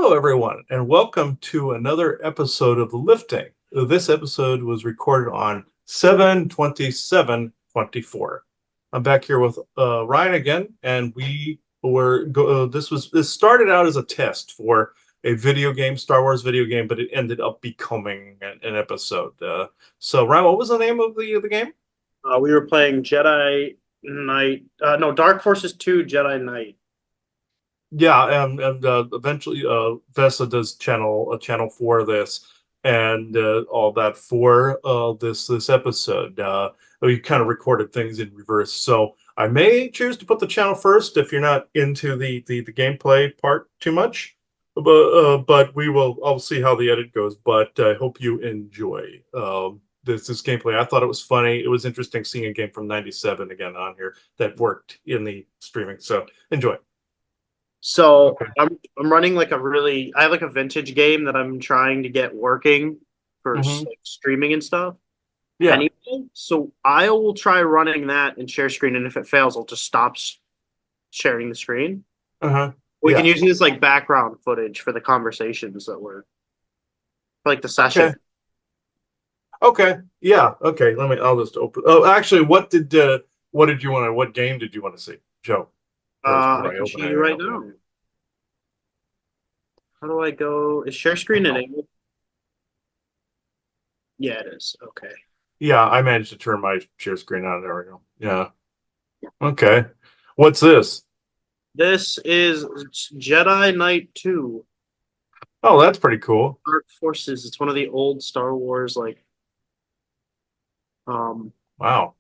Hello, everyone, and welcome to another episode of The Lifting. This episode was recorded on 7/27/24. I'm back here with Ryan again, and this started out as a test for a video game, Star Wars video game, but it ended up becoming an episode. So, Ryan, what was the name of the game? We were playing Jedi Knight. No, Dark Forces 2 Jedi Knight. Yeah, and eventually Vesa does channel for this and all that for this episode. We kind of recorded things in reverse, so I may choose to put the channel first if you're not into the gameplay part too much. But I'll see how the edit goes. But I hope you enjoy this gameplay. I thought it was funny. It was interesting seeing a game from '97 again on here that worked in the streaming. So enjoy. So Okay. I'm running I have like a vintage game that I'm trying to get working for Hmm. like streaming and stuff. Yeah. Anyway, so I will try running that and share screen, and if it fails, I'll just stop sharing the screen. Uh-huh. We can Yeah. use this like background footage for the conversations that were like the Okay. session. Okay. Yeah. Okay. I'll just open. Oh, actually, what did you want to? What game did you want to see, Joe? First, I before I can show open you anything right else. now. How do I go? Is share screen Oh. enabled? Yeah, it is. Okay. Yeah, I managed to turn my share screen on. There we go. Yeah. Okay. What's this? This is Jedi Knight 2. Oh, that's pretty cool. Dark Forces. It's one of the old Star Wars um Wow.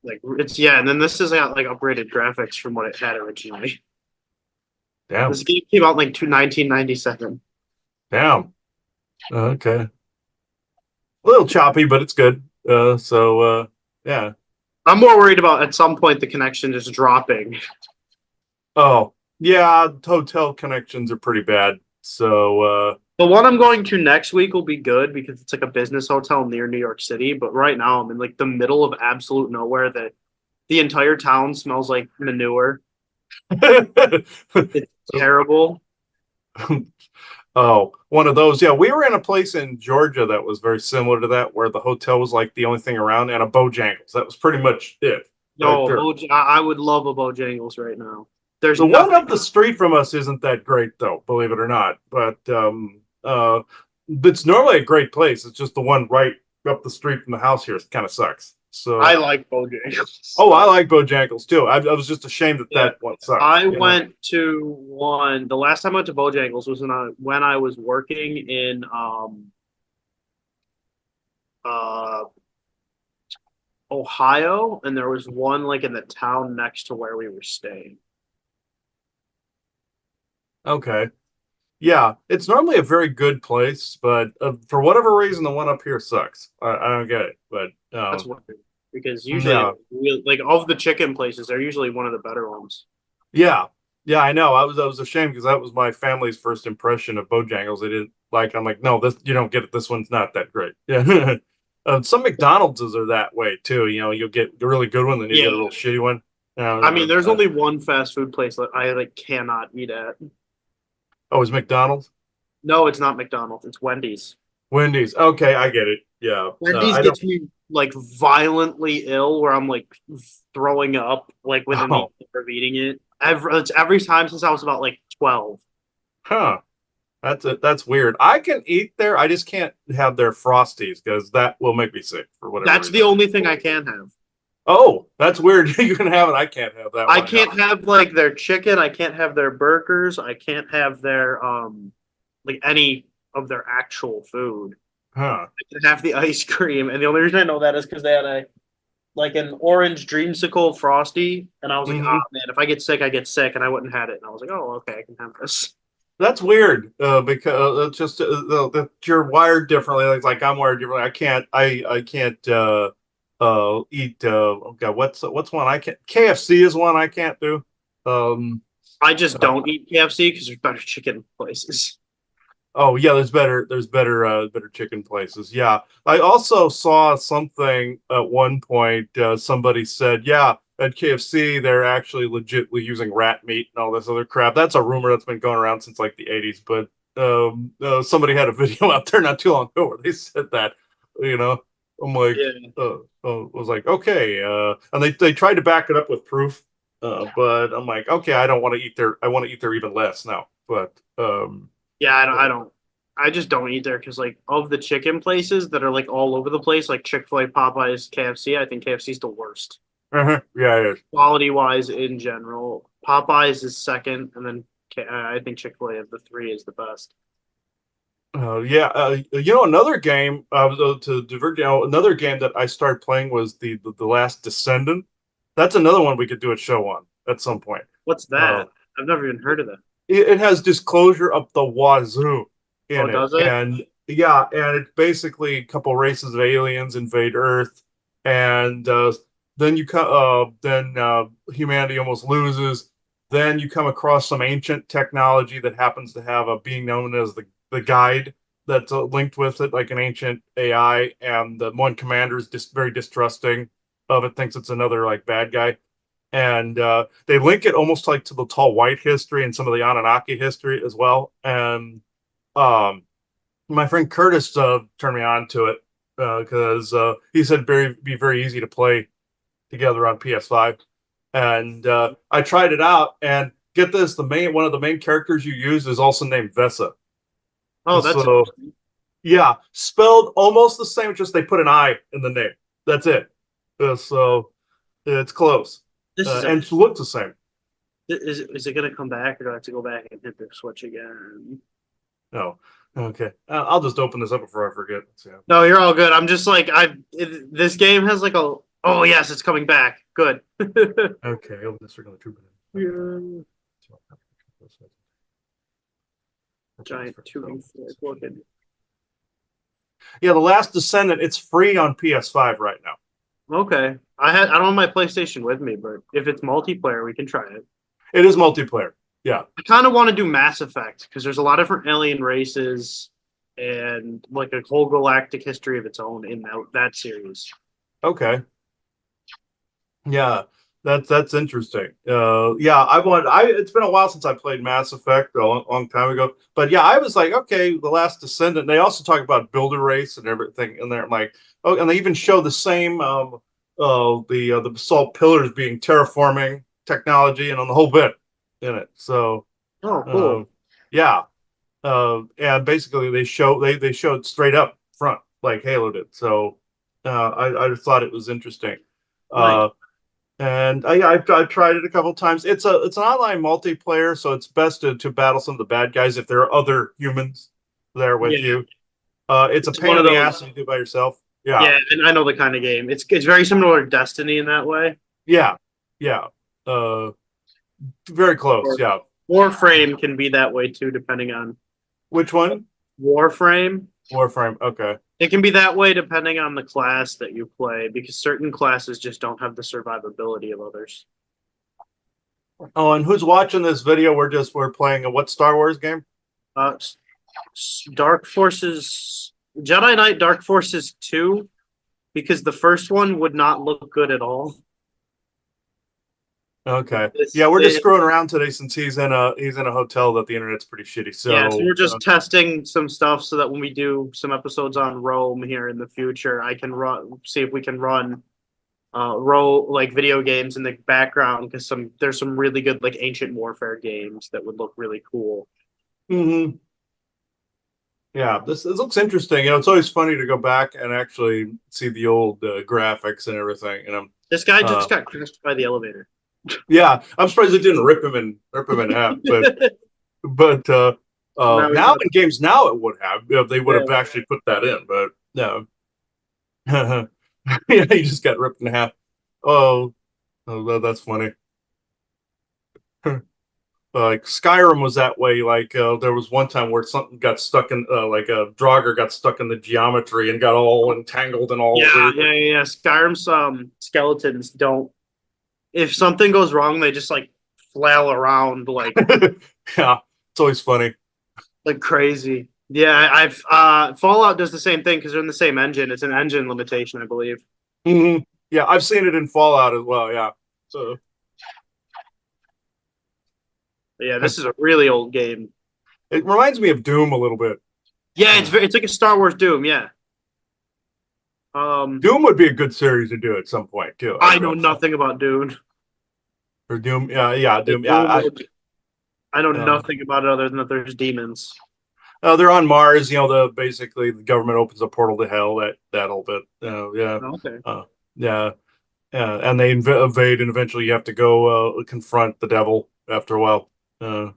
it's yeah, and then this is got like upgraded graphics from what it had originally. Damn. This game came out in like 1997. Damn. Okay. A little choppy, but it's good. Yeah. I'm more worried about at some point the connection just dropping. Oh, yeah. Hotel connections are pretty bad. The one I'm going to next week will be good because it's like a business hotel near New York City. But right now I'm in like the middle of absolute nowhere that the entire town smells like manure. It's terrible. Oh, one of those. Yeah, we were in a place in Georgia that was very similar to that, where the hotel was like the only thing around, and a Bojangles. That was pretty much it, right No, there. I would love a Bojangles right now. There's The one nothing. up the street from us isn't that great, though, believe it or not. But it's normally a great place. It's just the one right up the street from the house here kind of sucks. I So, like Bojangles. oh, I like Bojangles too. I was just ashamed that Yeah, that one sucks. I went to one. The last time I went to Bojangles was when I was working in uh Ohio, and there was one like in the town next to where we were staying. Okay. Yeah, it's normally a very good place, but for whatever reason, the one up here sucks. I don't get it, but That's weird because usually, yeah, like of the chicken places, they're usually one of the better ones. yeah, yeah. I know. I was ashamed because that was my family's first impression of Bojangles. They didn't like. I'm like, no, this you don't get it. This one's not that great. Yeah. Some McDonald's are that way too. You know, you'll get a really good one, then you Yeah, get a real shitty one. I mean, there's Uh, only one fast food place that I like cannot eat at. oh, it's McDonald's, No, it's not McDonald's. It's Wendy's. Wendy's. Okay, I get it. Yeah, Wendy's I don't. gets me like violently ill where I'm like throwing up like within the Oh, hour of eating it. Every time since I was about like 12. huh. That's it. That's weird. I can eat there. I just can't have their Frosties because that will make me sick for whatever That's the reason. only thing I can have. Oh, that's weird. You can have it. I can't have that I one. No. can't have like their chicken. I can't have their burgers. I can't have their like any of their actual food. Huh. I can have the ice cream, and the only reason I know that is because they had a like an orange dreamsicle frosty, and I was like, ah Hmm. man, if I get sick, I get sick, and I wouldn't have it, and I was like, oh okay, I can have this. That's weird. Because it's just that you're wired differently. Like I'm wired differently. I can't eat. Oh God, what's one I can't? KFC is one I can't do. Um. I just uh, don't eat KFC because there's better chicken places. Oh yeah, there's better chicken places. Yeah. I also saw something at one point, somebody said, yeah, at KFC they're actually legitimately using rat meat and all this other crap. That's a rumor that's been going around since like the 80s, but somebody had a video out there not too long ago where they said that, you know, I'm like, Yeah. was like, okay, and they tried to back it up with proof, but I'm like, okay, I don't want to eat their, I want to eat their even less now, but Yeah, I don't. I just don't eat there because like of the chicken places that are like all over the place, like Chick-fil-A, Popeyes, KFC, I think KFC is the worst. yeah, yeah. Quality wise in general. Popeyes is second, and then I think Chick-fil-A of the three is the best. Yeah, another game to divert, another game that I started playing was the Last Descendant. That's another one we could do a show on at some point. What's Uh, that? I've never even heard of that. it has disclosure up the wazoo Oh, in it, does it? and yeah, and it's basically a couple races of aliens invade Earth, and then humanity almost loses. Then you come across some ancient technology that happens to have a being known as the guide that's linked with it, like an ancient AI, and the one commander is just very distrusting of it, thinks it's another like bad guy, and they link it almost like to the tall white history and some of the Anunnaki history as well. And um, my friend Curtis turned me on to it because he said be very easy to play together on PS5. And I tried it out, and get this: the main one of the main characters you use is also named Vesa. Oh, that's So interesting. yeah, spelled almost the same, just they put an I in the name. That's it. So it's close, This is and she looks the same. is it gonna come back or do I have to go back and hit the switch again? No. Okay. I'll just open this up before I forget. So, No, you're all good. I'm just like this game has like a oh yes, it's coming back. Good. okay. Open the circle of troop. Yeah. Giant tuning fork looking. Yeah, The Last Descendant. It's free on PS5 right now. Okay. I don't have my PlayStation with me, but if it's multiplayer, we can try it. It is multiplayer. Yeah. I kind of want to do Mass Effect because there's a lot of different alien races and like a whole galactic history of its own in that series. Okay. Yeah. That's interesting. Yeah, I want. I It's been a while since I played Mass Effect, a long time ago. But yeah, I was like, okay, The Last Descendant. They also talk about Builder Race and everything in there. I'm like, oh, and they even show the same the basalt pillars being terraforming technology and on the whole bit in it. So Oh, cool. uh, yeah, and basically they showed straight up front like Halo did. So I just thought it was interesting. Nice. Uh, and I've tried it a couple times. It's an online multiplayer, so it's best to battle some of the bad guys if there are other humans there with Yeah. you. It's a It's pain one in of the ass those. if you do it by yourself. Yeah, Yeah, and I know the kind of game. It's very similar to Destiny in that way. yeah, yeah. Uh, very close. Or Yeah. Warframe can be that way too, depending on Which one? Warframe. Warframe. Okay. It can be that way depending on the class that you play, because certain classes just don't have the survivability of others. Oh, and who's watching this video? We're playing a what Star Wars game? Uh, Dark Forces, Jedi Knight Dark Forces 2, because the first one would not look good at all. Okay. Yeah, This, we're just it, screwing around today since he's in a hotel that the internet's pretty shitty. yeah, so So we're just testing some stuff so that when we do some episodes on Rome here in the future, I can see if we can run like video games in the background because there's some really good like ancient warfare games that would look really cool. mhm. Yeah, this looks interesting. It's always funny to go back and actually see the old graphics and everything. This guy Uh, just got crushed by the elevator. yeah, I'm surprised it didn't rip him in half. But Now he's now up. in games now it would have, they would Yeah. have actually put that in. But no, yeah, he just got ripped in half. Oh, that's funny. Like Skyrim was that way. Like there was one time where something got stuck in, like a Draugr got stuck in the geometry and got all entangled and all Yeah, weird. yeah. Skyrim's skeletons don't. If something goes wrong, they just like flail around Yeah, it's always funny. like crazy. Yeah, I've Fallout does the same thing because they're in the same engine. It's an engine limitation, I believe. Yeah, I've seen it in Fallout as well. Yeah. So, But yeah, this is a really old game. It reminds me of Doom a little bit. Yeah, Hmm. it's like a Star Wars Doom. Yeah. Um, Doom would be a good series to do at some point too. I I know feel nothing about Dune. or Doom. Yeah, yeah, The Doom. Yeah, Doom. I know uh, nothing about it other than that there's demons. they're on Mars. The basically the government opens a portal to hell. That whole bit. Yeah, Oh, okay. uh, yeah, and they evade, and eventually you have to go confront the devil after a while. Uh,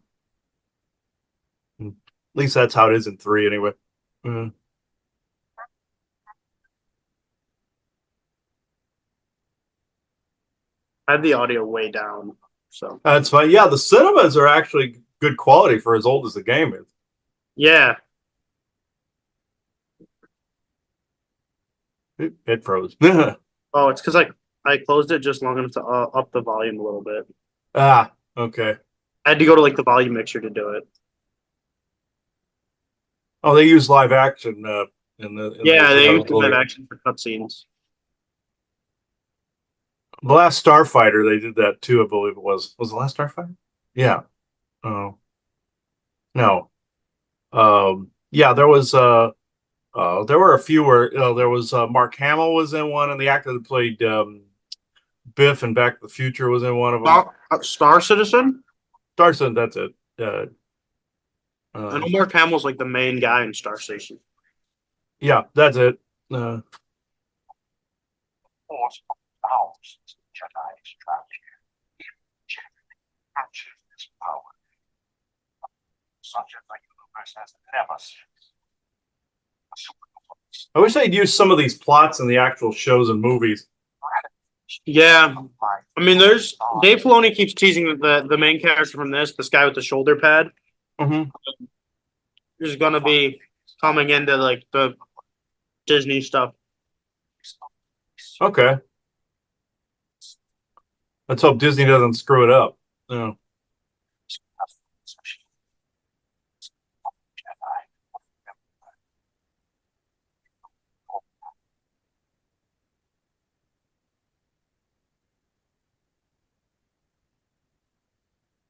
at least that's how it is in three, anyway. Uh, I have the audio way down. So that's fine. Yeah, the cinemas are actually good quality for as old as the game is. yeah. It froze. Oh, it's because I closed it just long enough to up the volume a little bit. Ah, okay. I had to go to like the volume mixer to do it. Oh, they use live action in Yeah, this. they Yeah, used live action for cutscenes. the last Starfighter they did that too. I believe it was the last Starfighter. Yeah. Oh no. Yeah, there were a few where there was Mark Hamill was in one, and the actor that played Biff in Back to the Future was in one of them. Star Citizen. Starson, that's it. I know Um, Mark Hamill's like the main guy in Star Station. yeah, that's it. Uh, Force thousands of Jedi's trapped here. Capture this power, such as the universe has never seen. I wish they'd use some of these plots in the actual shows and movies. Yeah, I mean, there's Dave Filoni keeps teasing that the main character from this guy with the shoulder pad, Hmm. is gonna be coming into like the Disney stuff. Okay, let's hope Disney doesn't screw it up. Yeah.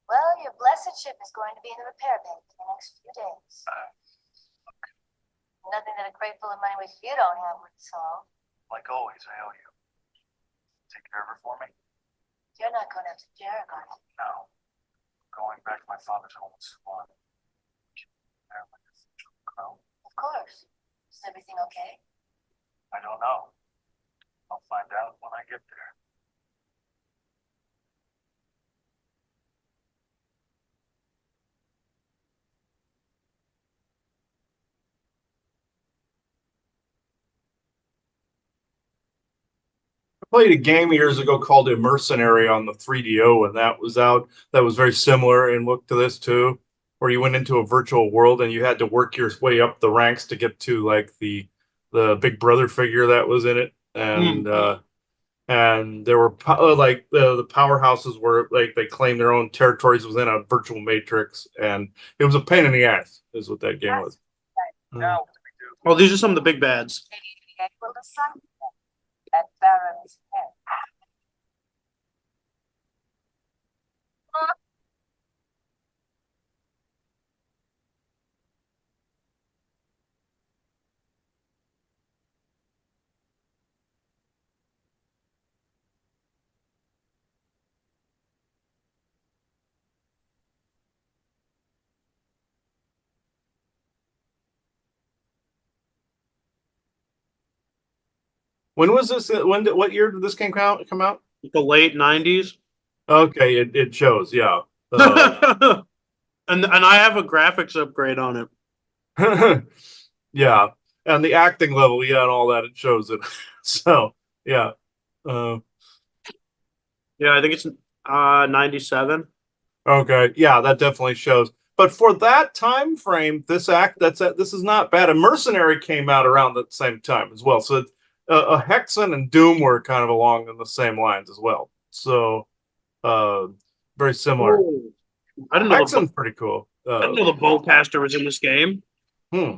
Well, your blessed ship is going to be in the repair bay for the next few days. Nothing that a crate full of money with you don't have would solve. Like always, I owe you. Take care of her for me? You're not going after Jarek, are you? No. Going back to my father's home in Swan. There with his crown. Of course. Is everything okay? I don't know. I'll find out when I get there. I played a game years ago called Mercenary on the 3DO, and that was out. That was very similar in look to this too, where you went into a virtual world and you had to work your way up the ranks to get to like the Big Brother figure that was in it, Mm. and there were like the powerhouses were like they claimed their own territories within a virtual matrix, and it was a pain in the ass, is what that game was. Now, Oh, these are some of the big bads. Will the sun at Baron's head? When was this? What year did this game come out? The late '90s. Okay, it shows. Yeah. And I have a graphics upgrade on it. Yeah, and the acting level, yeah, and all that, it shows it. So, yeah. Uh, Yeah, I think it's '97. okay, yeah, that definitely shows. But for that time frame, this is not bad. A Mercenary came out around the same time as well. So, a Hexen and Doom were kind of along in the same lines as well. So, uh, very similar. Oh, I didn't know Hexen's pretty cool. I didn't know the bowcaster was in this game. Hmm.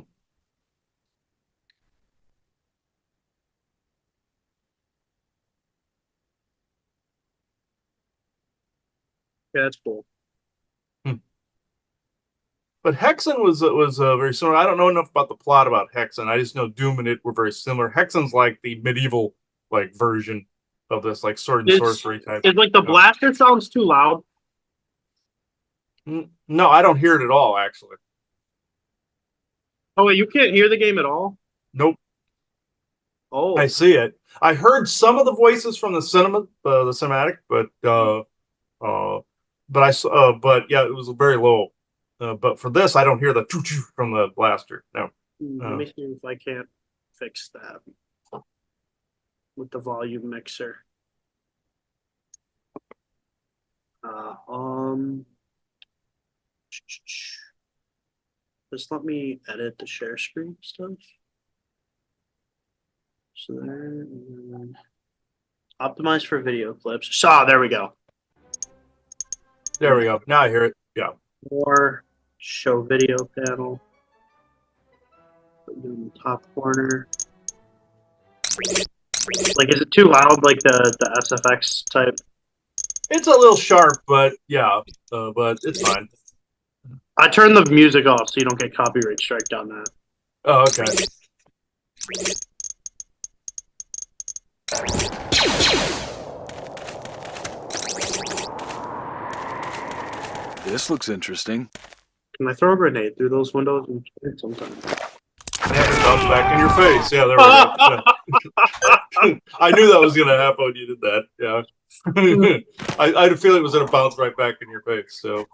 Yeah, that's cool. Hmm. But Hexen was very similar. I don't know enough about the plot about Hexen. I just know Doom and it were very similar. Hexen's like the medieval like version of this, like sword and sorcery type. It's like the blaster sounds too loud. No, I don't hear it at all. Actually, Oh wait, you can't hear the game at all? nope. Oh, I see it. I heard some of the voices from the cinematic, but yeah, it was very low. But for this, I don't hear the choo choo from the blaster. No. let me see if I can't fix that with the volume mixer. Just let me edit the share screen stuff. So there, optimize for video clips. There we go. There we go. Now I hear it. Yeah. More show video panel. Put it in the top corner. Like, is it too loud? Like the SFX type? It's a little sharp, but yeah, but it's fine. I turned the music off so you don't get copyright strike on that. Oh, okay. This looks interesting. Can I throw a grenade through those windows and kill it sometimes? Have it bounce back in your face. Yeah, there we go. Yeah. I knew that was going to happen when you did that. Yeah. I had a feeling it was going to bounce right back in your face. So,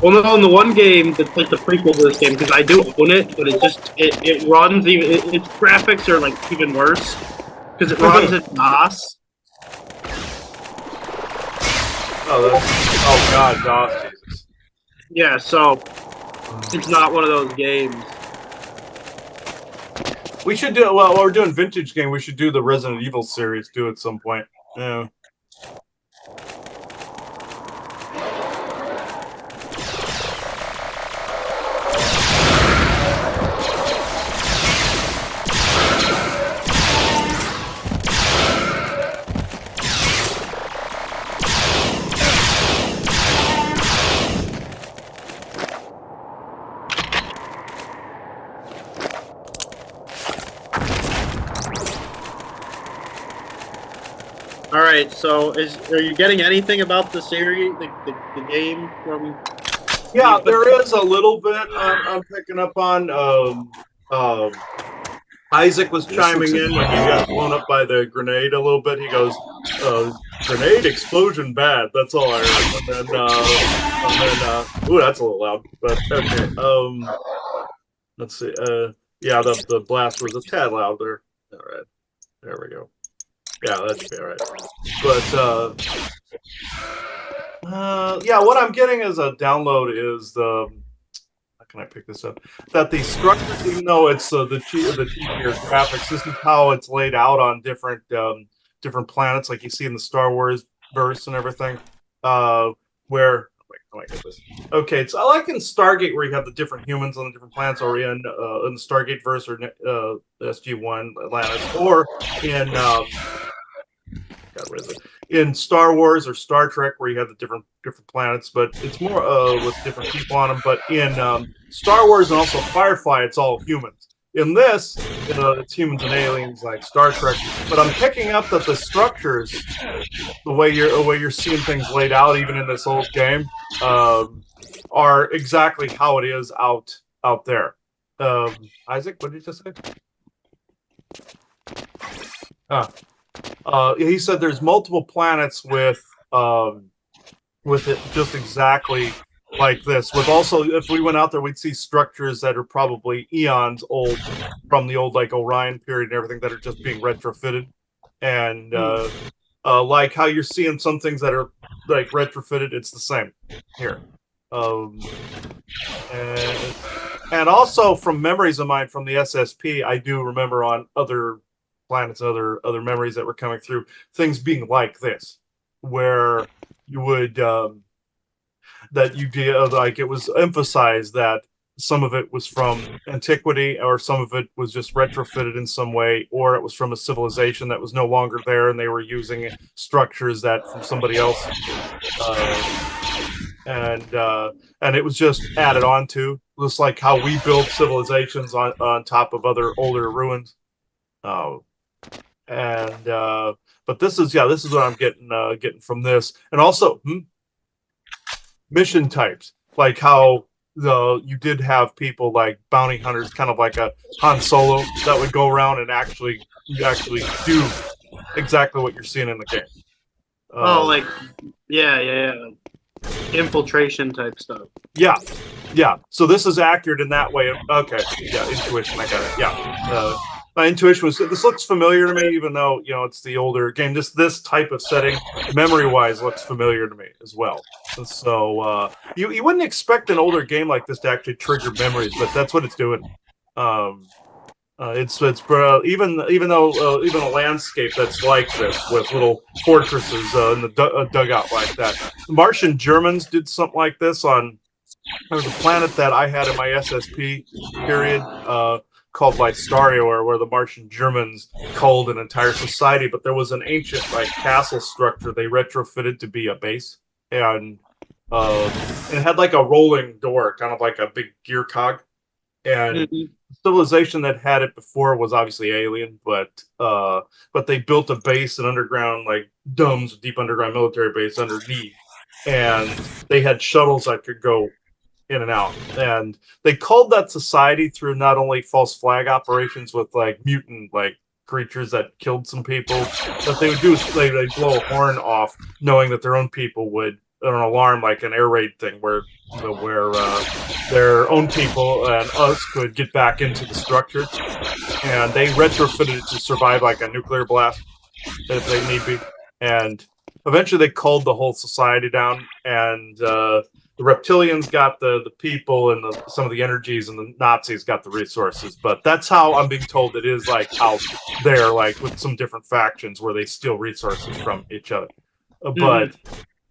Well, no, in the one game that's like the prequel to this game, because I do own it, but it runs even its graphics are like even worse because it runs in DOS. Oh God, DOS, Jesus. Yeah, so it's not one of those games. We should do well. While we're doing vintage game, we should do the Resident Evil series too at some point. Yeah. All right, so are you getting anything about the series, the game from? Yeah, there is a little bit I'm picking up on. Isaac was chiming in when he got blown up by the grenade a little bit. He goes, "Grenade explosion bad." That's all I heard. Ooh, that's a little loud. But okay. Let's see. Yeah, the blast was a tad louder. All right, there we go. Yeah, that should be all right. But yeah, what I'm getting as a download is the. How can I pick this up? That the structure, even though it's the cheaper graphics, this is how it's laid out on different planets, like you see in the Star Wars verse and everything. Where wait, how do I get this? Okay, it's like in Stargate where you have the different humans on the different planets, or in the Stargate verse or SG-1 Atlantis, or in in Star Wars or Star Trek, where you have the different planets, but it's more with different people on them. But in Star Wars and also Firefly, it's all humans. In this, it's humans and aliens like Star Trek. But I'm picking up that the structures, the way you're seeing things laid out, even in this old game, are exactly how it is out there. Isaac, what did you just say? He said there's multiple planets with it just exactly like this. With also, if we went out there, we'd see structures that are probably eons old from the old like Orion period and everything that are just being retrofitted. And like how you're seeing some things that are like retrofitted, it's the same here. And also from memories of mine from the SSP, I do remember on other planets and other memories that were coming through, things being like this, where you would that you did like it was emphasized that some of it was from antiquity, or some of it was just retrofitted in some way, or it was from a civilization that was no longer there and they were using structures that from somebody else. and it was just added on to, just like how we build civilizations on top of other older ruins. Uh, and but this is what I'm getting from this, and also mission types, like how you did have people like bounty hunters, kind of like a Han Solo, that would go around and actually do exactly what you're seeing in the game. Oh, like yeah. Infiltration type stuff. Yeah, yeah. So this is accurate in that way. Okay, yeah, intuition. I got it. Yeah, my intuition was this looks familiar to me, even though it's the older game. This type of setting, memory wise, looks familiar to me as well. So you wouldn't expect an older game like this to actually trigger memories, but that's what it's doing. It's even though even a landscape that's like this with little fortresses in the dugout like that. The Martian Germans did something like this on. There was a planet that I had in my SSP period called Lystario, where the Martian Germans culled an entire society, but there was an ancient like castle structure they retrofitted to be a base, and it had like a rolling door, kind of like a big gear cog, and civilization that had it before was obviously alien, but they built a base, an underground like domes, deep underground military base underneath, and they had shuttles that could go in and out, and they culled that society through not only false flag operations with like mutant like creatures that killed some people. What they would do is they'd blow a horn off, knowing that their own people would, an alarm, like an air raid thing, where their own people and us could get back into the structure, and they retrofitted it to survive like a nuclear blast if they need be. And eventually they culled the whole society down, and the reptilians got the people and some of the energies, and the Nazis got the resources. But that's how I'm being told it is, like out there, like with some different factions where they steal resources from each other.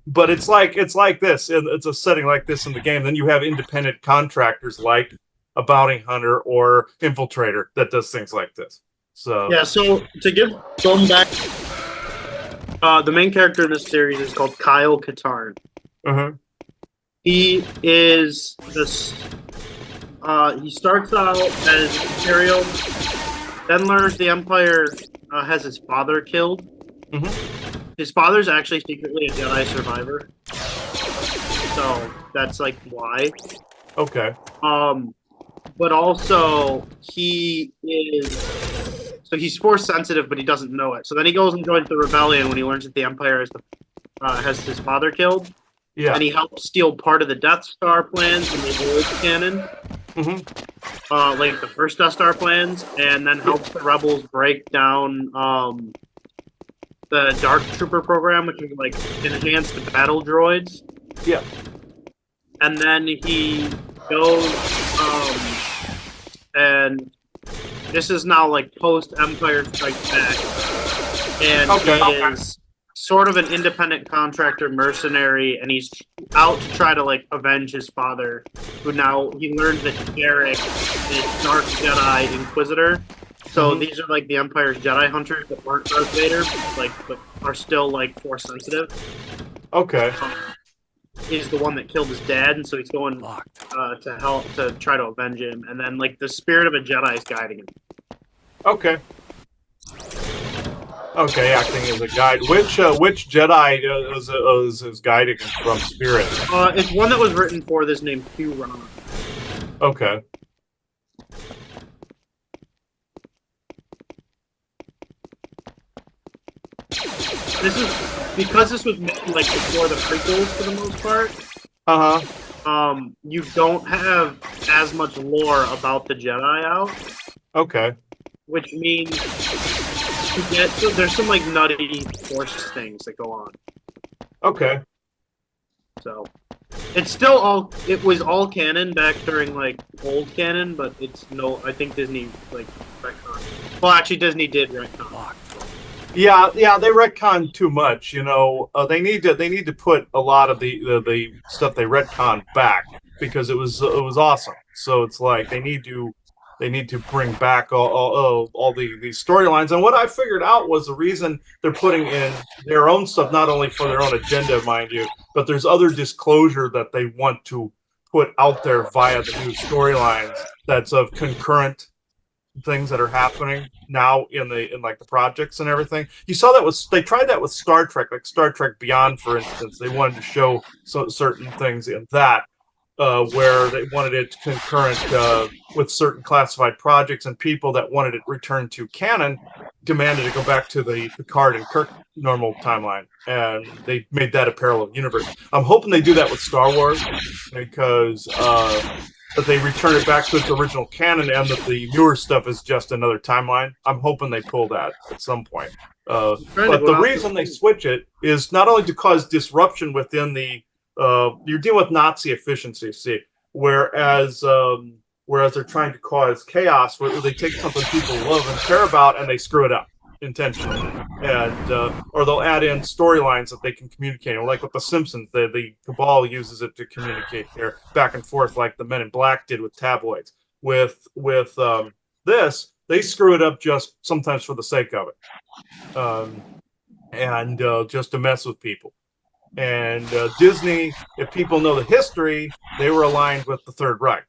But it's like this. It's a setting like this in the game. Then you have independent contractors like a bounty hunter or infiltrator that does things like this. So yeah. So to give going back, the main character in this series is called Kyle Katarn. He is this. He starts out as Imperial, then learns the Empire has his father killed. His father's actually secretly a Jedi survivor, so that's like why. Okay. But also he's force sensitive, but he doesn't know it. So then he goes and joins the rebellion when he learns that the Empire has his father killed. Yeah. And he helps steal part of the Death Star plans in the old canon. Like the first Death Star plans, and then helps the rebels break down the Dark Trooper program, which is like enhanced battle droids. Yeah. And then he goes, and this is now like post Empire Strikes Back, and he is sort of an independent contractor mercenary, and he's out to try to like avenge his father, who now he learned that Derek is Dark Jedi Inquisitor. So these are like the Empire's Jedi hunters that weren't Darth Vader, but are still like force sensitive. Okay. He's the one that killed his dad, and so he's going to help to try to avenge him. And then like the spirit of a Jedi is guiding him. Okay. Okay, acting as a guide. Which Jedi is guiding him from spirit? It's one that was written for this named Hugh Ron. Okay. This is because this was made like before the prequels for the most part. You don't have as much lore about the Jedi out. Okay. Which means there's some like nutty force things that go on. Okay. So it's still it was all canon back during like old canon, but I think Disney like retconned. Well, actually Disney did retcon. Yeah, they retcon too much. They need to put a lot of the stuff they retcon back, because it was awesome. So it's like they need to they need to bring back all these storylines. And what I figured out was the reason they're putting in their own stuff, not only for their own agenda, mind you, but there's other disclosure that they want to put out there via the new storylines that's of concurrent things that are happening now in like the projects and everything. You saw that was they tried that with Star Trek, like Star Trek Beyond, for instance. They wanted to show certain things in that where they wanted it concurrent with certain classified projects, and people that wanted it returned to canon demanded to go back to the Picard and Kirk normal timeline, and they made that a parallel universe. I'm hoping they do that with Star Wars because that they return it back to its original canon, and that the newer stuff is just another timeline. I'm hoping they pull that at some point. But the reason they switch it is not only to cause disruption within the you're dealing with Nazi efficiency, see, whereas they're trying to cause chaos, where they take something people love and care about and they screw it up intentionally, and or they'll add in storylines that they can communicate. Or like with the Simpsons, the Cabal uses it to communicate their back and forth, like the Men in Black did with tabloids. With this, they screw it up just sometimes for the sake of it, and just to mess with people. And Disney, if people know the history, they were aligned with the Third Reich.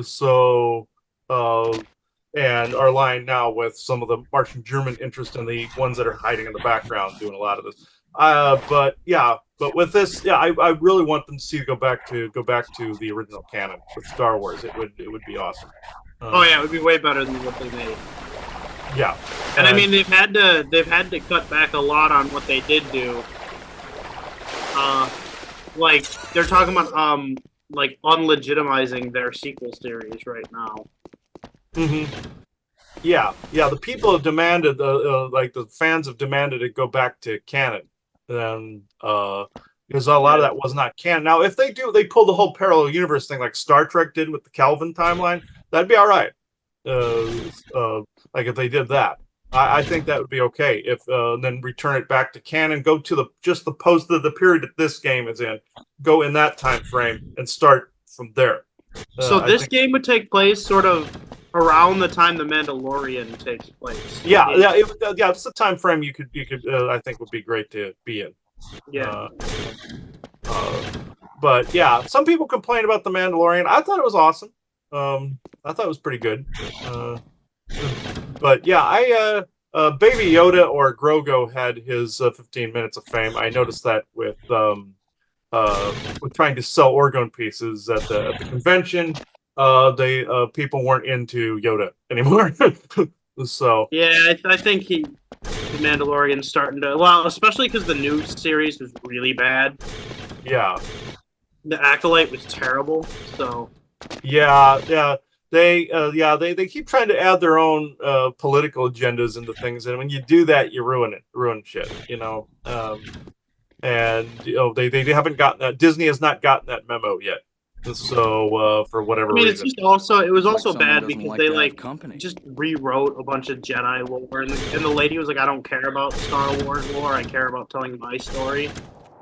So, and are aligned now with some of the Martian German interest and the ones that are hiding in the background doing a lot of this. But with this, I really want them to see go back to the original canon with Star Wars. It would be awesome. Oh yeah, it would be way better than what they made. Yeah, and I mean they've had to cut back a lot on what they did do. Like they're talking about like unlegitimizing their sequel series right now. Mm-hmm. Yeah. The people have demanded, like the fans have demanded it go back to canon, and because a lot of that was not canon. Now, if they pull the whole parallel universe thing like Star Trek did with the Kelvin timeline, that'd be all right. Like if they did that, I think that would be okay. If then return it back to canon, go to the period that this game is in, go in that time frame and start from there. So this game would take place sort of around the time the Mandalorian takes place. Yeah, it's the time frame you could I think would be great to be in. Yeah. But yeah, some people complain about the Mandalorian. I thought it was awesome. I thought it was pretty good. But yeah, Baby Yoda or Grogu had his 15 minutes of fame. I noticed that with trying to sell orgone pieces at the convention. People weren't into Yoda anymore. So yeah, I think the Mandalorian's starting to, well, especially because the new series was really bad. Yeah, the Acolyte was terrible. So yeah. They keep trying to add their own political agendas into things, and when you do that, you ruin shit, you know. And you know they haven't gotten that. Disney has not gotten that memo yet. So for whatever reason, it's just it was also bad because they just rewrote a bunch of Jedi lore, and the lady was like, "I don't care about Star Wars lore. I care about telling my story."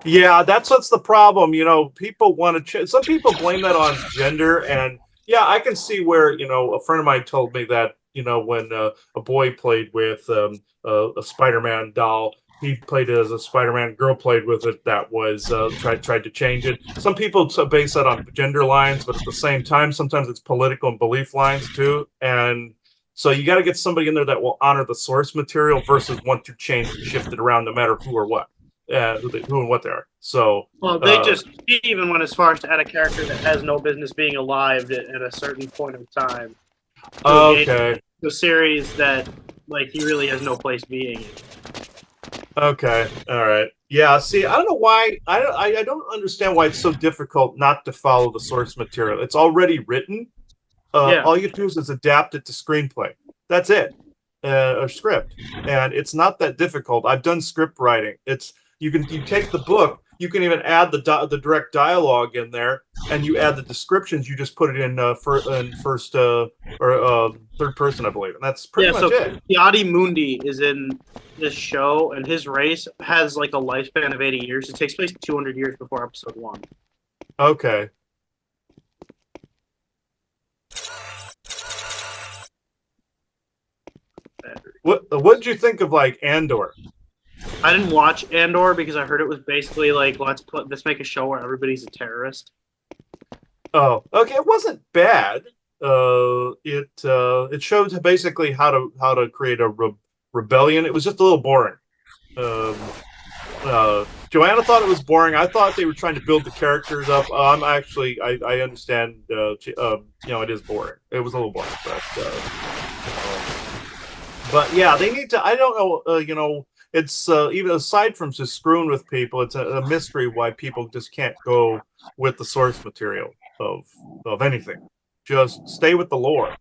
Yeah, what's the problem. You know, people want to. Some people blame that on gender, and yeah, I can see where a friend of mine told me that when a boy played with a Spider-Man doll. He played it as a Spider-Man. Girl played with it. That was tried to change it. Some people base that on gender lines, but at the same time, sometimes it's political and belief lines too. And so you got to get somebody in there that will honor the source material versus want to change and shift it around, no matter who or what, who and what they are. So they just even went as far as to add a character that has no business being alive at a certain point of time. Okay. The series that he really has no place being in. Okay, all right. Yeah, see, I don't know why. I don't understand why it's so difficult not to follow the source material. It's already written. All you do is adapt it to screenplay. That's it, a script, and it's not that difficult. I've done script writing. You take the book. You can even add the direct dialogue in there, and you add the descriptions. You just put it in first or third person, I believe, and that's pretty much it. Yadi Mundi is in this show, and his race has a lifespan of 80 years. It takes place 200 years before episode 1. Okay. What did you think of like Andor? I didn't watch Andor because I heard it was basically like let's make a show where everybody's a terrorist. Oh, okay, it wasn't bad. It showed basically how to create a rebellion. It was just a little boring. Um, Joanna thought it was boring. I thought they were trying to build the characters up. I'm actually I understand. It is boring. It was a little boring, but yeah, they need to. I don't know. It's even aside from just screwing with people, it's a mystery why people just can't go with the source material of anything. Just stay with the lore.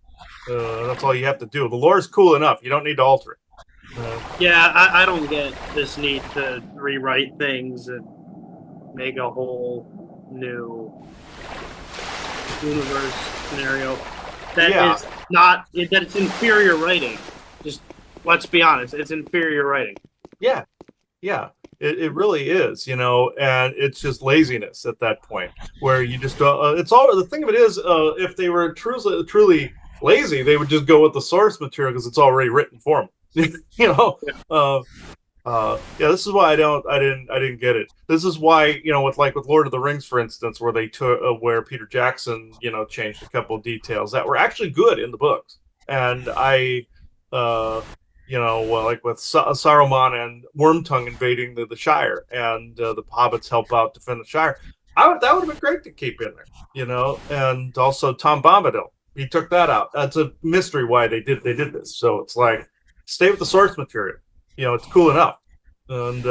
That's all you have to do. The lore is cool enough. You don't need to alter it. Yeah, I don't get this need to rewrite things and make a whole new universe scenario. That is not that it's inferior writing. Just let's be honest, it's inferior writing. Yeah, yeah, it really is, and it's just laziness at that point where you just it's all the thing of it is if they were truly lazy, they would just go with the source material because it's already written for them. uh, this is why I didn't get it. This is why with Lord of the Rings, for instance, where they took where Peter Jackson changed a couple of details that were actually good in the books, and like with Saruman and Wormtongue invading the Shire, and the hobbits help out defend the Shire. That would have been great to keep in there, and also Tom Bombadil. He took that out. That's a mystery why they did this. So it's like stay with the source material. It's cool enough. And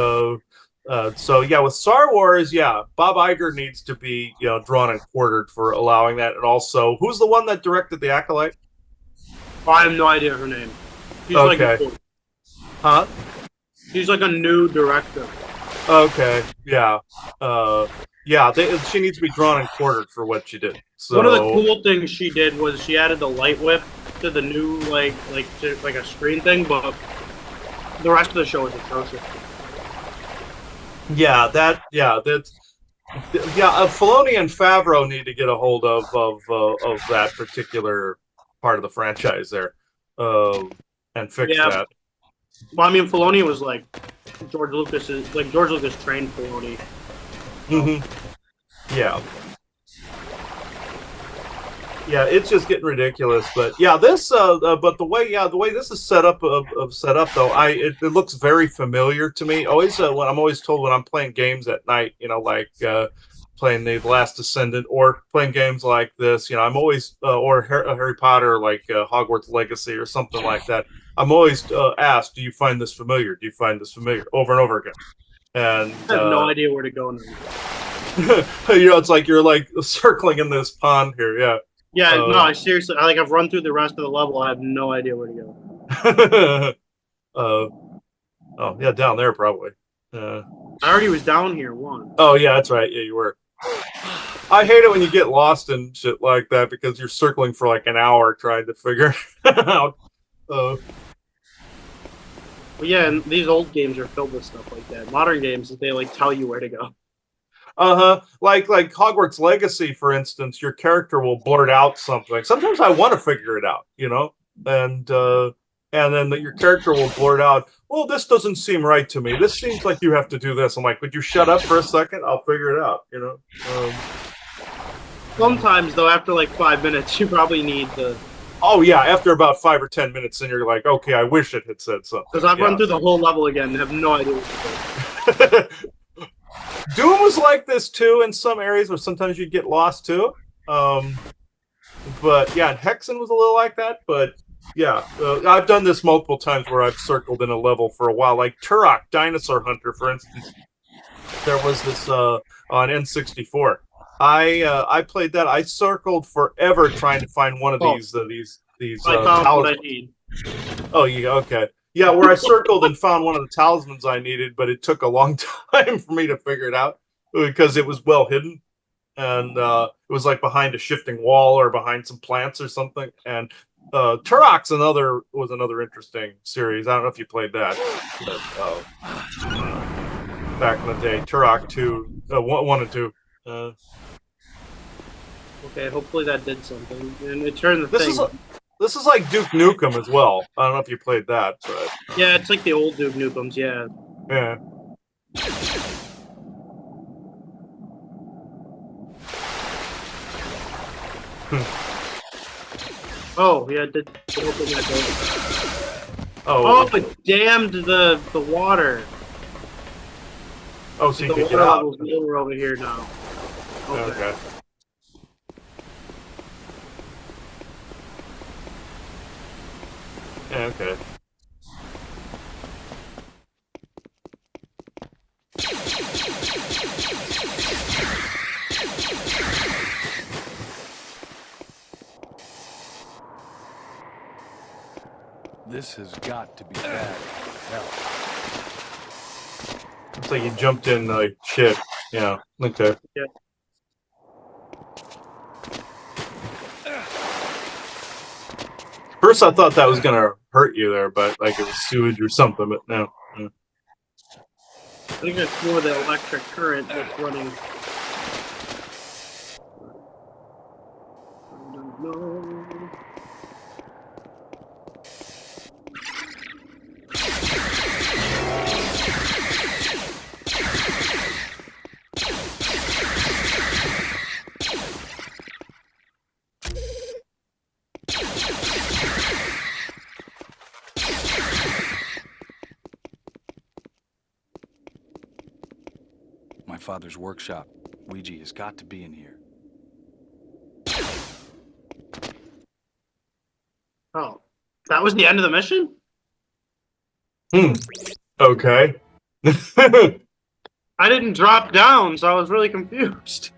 so yeah, with Star Wars, yeah, Bob Iger needs to be drawn and quartered for allowing that. And also, who's the one that directed The Acolyte? I have no idea her name. She's okay. Huh? She's like a new director. Okay. Yeah. She needs to be drawn and quartered for what she did. So one of the cool things she did was she added the light whip to the new like a screen thing, but the rest of the show is atrocious. Filoni and Favreau need to get a hold of that particular part of the franchise there, and fix that. Well, I mean, Filoni was like George Lucas trained Filoni. Mm-hmm. Yeah. Yeah, it's just getting ridiculous, but yeah, this but the way this is set up though, it looks very familiar to me. Always when I'm always told when I'm playing games at night, playing The Last Descendant or playing games like this, I'm always or Harry Potter like Hogwarts Legacy or something like that. I'm always asked, "Do you find this familiar? Do you find this familiar?" Over and over again. And I have no idea where to go now. It's like you're like circling in this pond here, yeah. Yeah, no, I seriously, I've run through the rest of the level. I have no idea where to go. Yeah, down there probably. I already was down here once. Oh yeah, that's right. Yeah, you were. I hate it when you get lost and shit like that because you're circling for like an hour trying to figure out. Well, yeah, and these old games are filled with stuff like that. Modern games, they like tell you where to go. Like Hogwarts Legacy, for instance, your character will blurt out something. Sometimes I want to figure it out, and then your character will blurt out, "Well, this doesn't seem right to me. This seems like you have to do this." I'm like, "Would you shut up for a second? I'll figure it out." Sometimes, though, after like 5 minutes, you probably need the. Oh yeah, after about 5 or 10 minutes, then you're like, "Okay, I wish it had said something." Because I've run through the whole level again and have no idea what to do. Doom was like this too in some areas where sometimes you get lost too. But yeah, Hexen was a little like that. But yeah, I've done this multiple times where I've circled in a level for a while. Like Turok, Dinosaur Hunter, for instance. There was this on N64. I played that. I circled forever trying to find one of these I found what I need. Oh yeah, okay. Yeah, where I circled and found one of the talismans I needed, but it took a long time for me to figure it out because it was well hidden, and it was like behind a shifting wall or behind some plants or something. And Turok's was another interesting series. I don't know if you played that, but, back in the day, Turok 2, 1 and 2. Okay, hopefully that did something, and it turned the thing. This is like Duke Nukem as well. I don't know if you played that, but Yeah, it's like the old Duke Nukem's. Yeah. yeah. Oh, yeah, did open that door. Oh, Oh, it damned the water. oh, so you The could get water out. level's lower over here now. Okay. Yeah, okay. This has got to be bad. Hell. Looks like you jumped in like shit. Yeah. Okay. Yeah. First, I thought that was gonna hurt you there, but like it was sewage or something. But no. Yeah. I think that's more the electric current that's running. I don't know. My father's workshop. Ouija has got to be in here. Oh, that was the end of the mission? Okay. I didn't drop down, so I was really confused.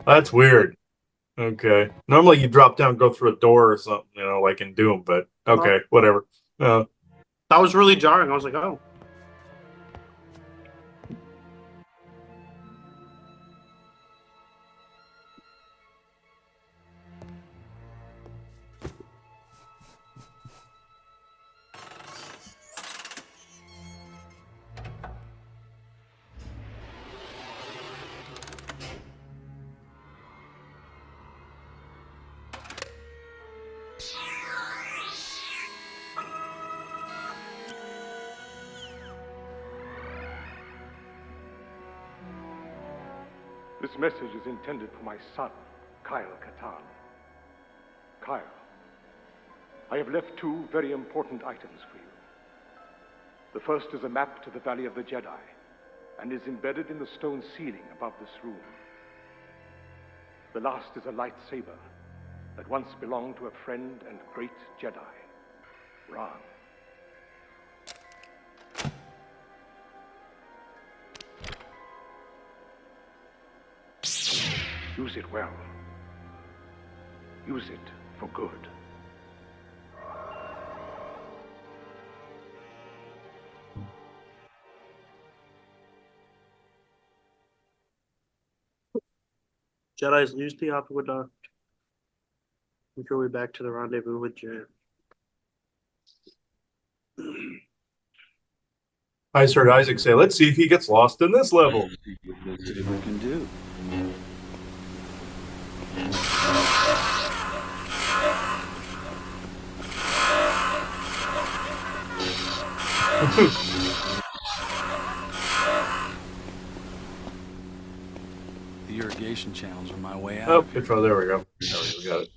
That's weird. Okay. Normally you drop down, go through a door or something, you know, like in Doom. But okay, whatever. That was really jarring. I was like, oh. This message is intended for my son, Kyle Katarn. Kyle, I have left two very important items for you. The first is a map to the Valley of the Jedi, and is embedded in the stone ceiling above this room. The last is a lightsaber that once belonged to a friend and great Jedi, Ron. Use it well. Use it for good. Jedi's use the aqueduct. Make your way back to the rendezvous with Jan. I just heard Isaac say, "Let's see if he gets lost in this level." See what we can do. The irrigation channels are my way out. Oh, control. There we go. We got it.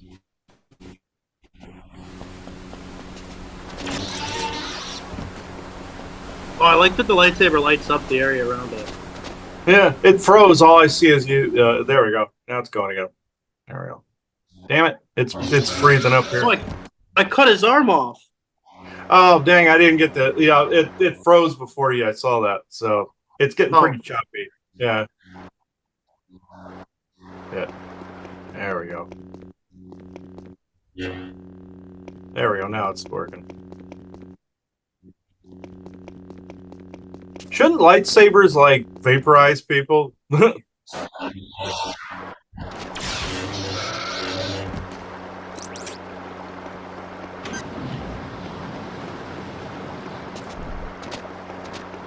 Oh, I like that the lightsaber lights up the area around it. Yeah, it froze. All I see is you. There we go. Now it's going again. There we go. Damn it! It's freezing up here. Oh, I cut his arm off. Oh dang! I didn't get the. Yeah, it froze before you. I saw that. So it's getting pretty choppy. Yeah. Yeah. There we go. There we go. Now it's working. Shouldn't lightsabers like vaporize people?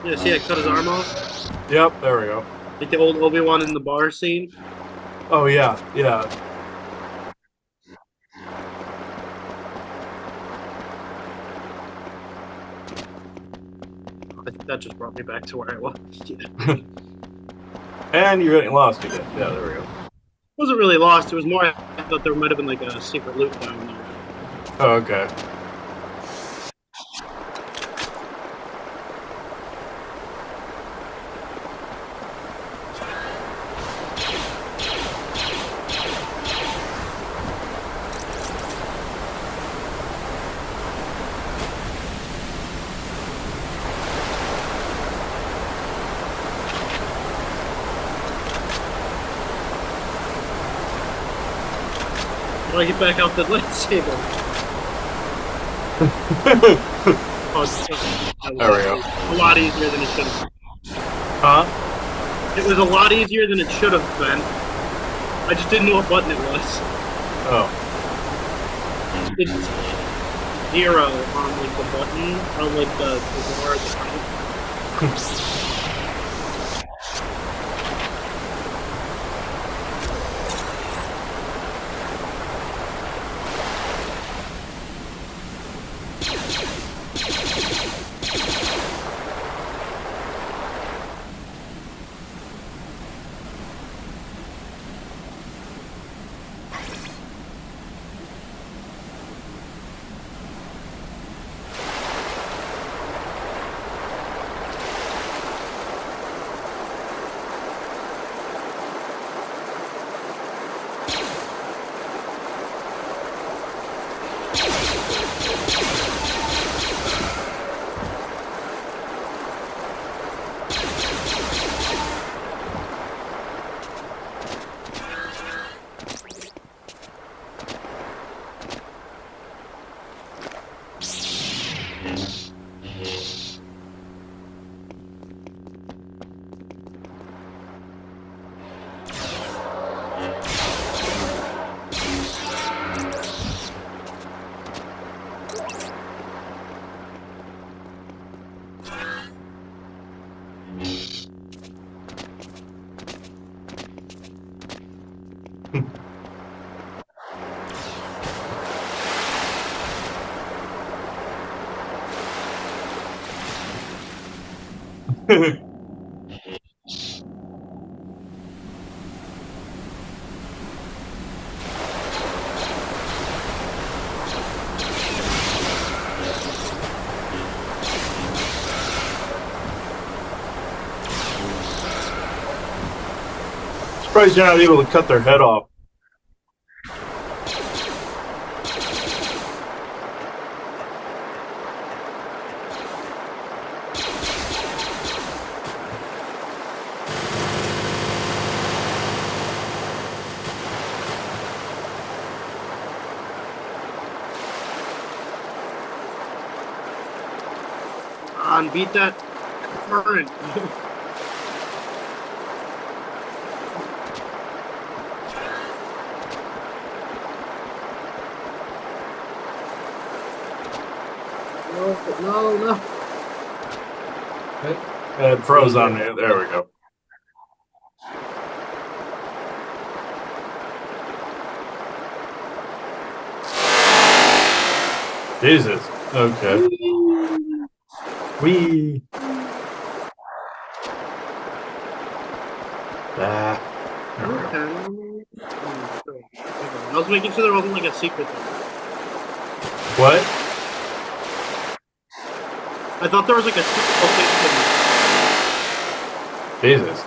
Yeah, see, I cut his arm off. Yep. There we go. Like the old Obi-Wan in the bar scene. Oh yeah. Yeah. I think that just brought me back to where I was. And you're getting lost again. Yeah, there we go. Wasn't really lost. It was more I thought there might have been like a secret loop down there. Oh, okay. How do I get back out the lightsaber? There we go. A lot easier than it should have. Huh? It was a lot easier than it should have been. I just didn't know what button it was. Oh. It's 0 on like the button on like the bar at the top. Surprised you're not able to cut their head off. On beat that current. No. It froze on me. There we go. Jesus. Okay. Wee. Ah. I was making sure there wasn't like a secret there. What? I thought there was like a secret location. Jesus.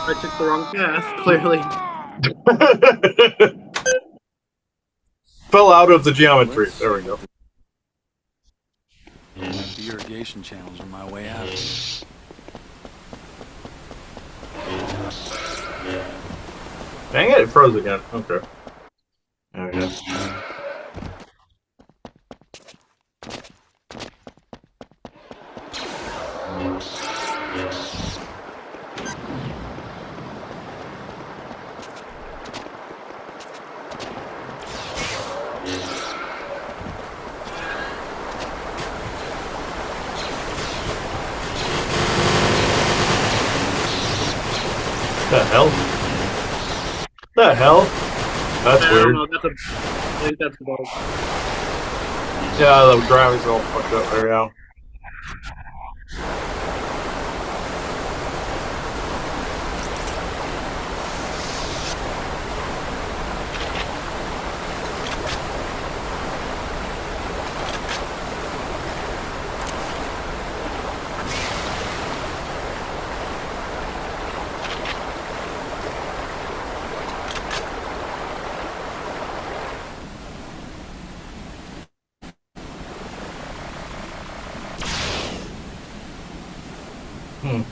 I took the wrong path, clearly. Fell out of the geometry. There we go. The irrigation channels are my way out of here. Dang it, it froze again. Okay. There we go. The hell? The hell? That's I don't weird. know. I think that's a bug. Yeah, the gravita's all fucked up there now. Hmm.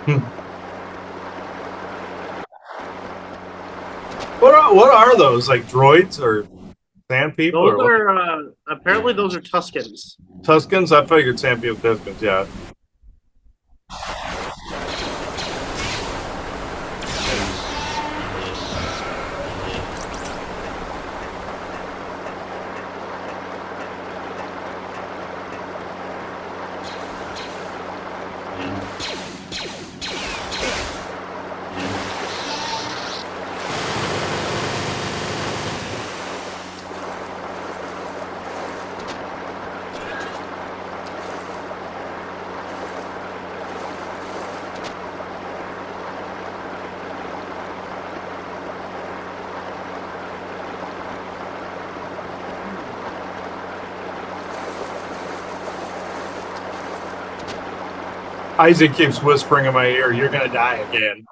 Hmm. What are those? Like droids or sand people Those or what? are apparently those are Tuscans. Tuscans? I figured sand people Tuscans, yeah. Isaac keeps whispering in my ear, "You're gonna die again."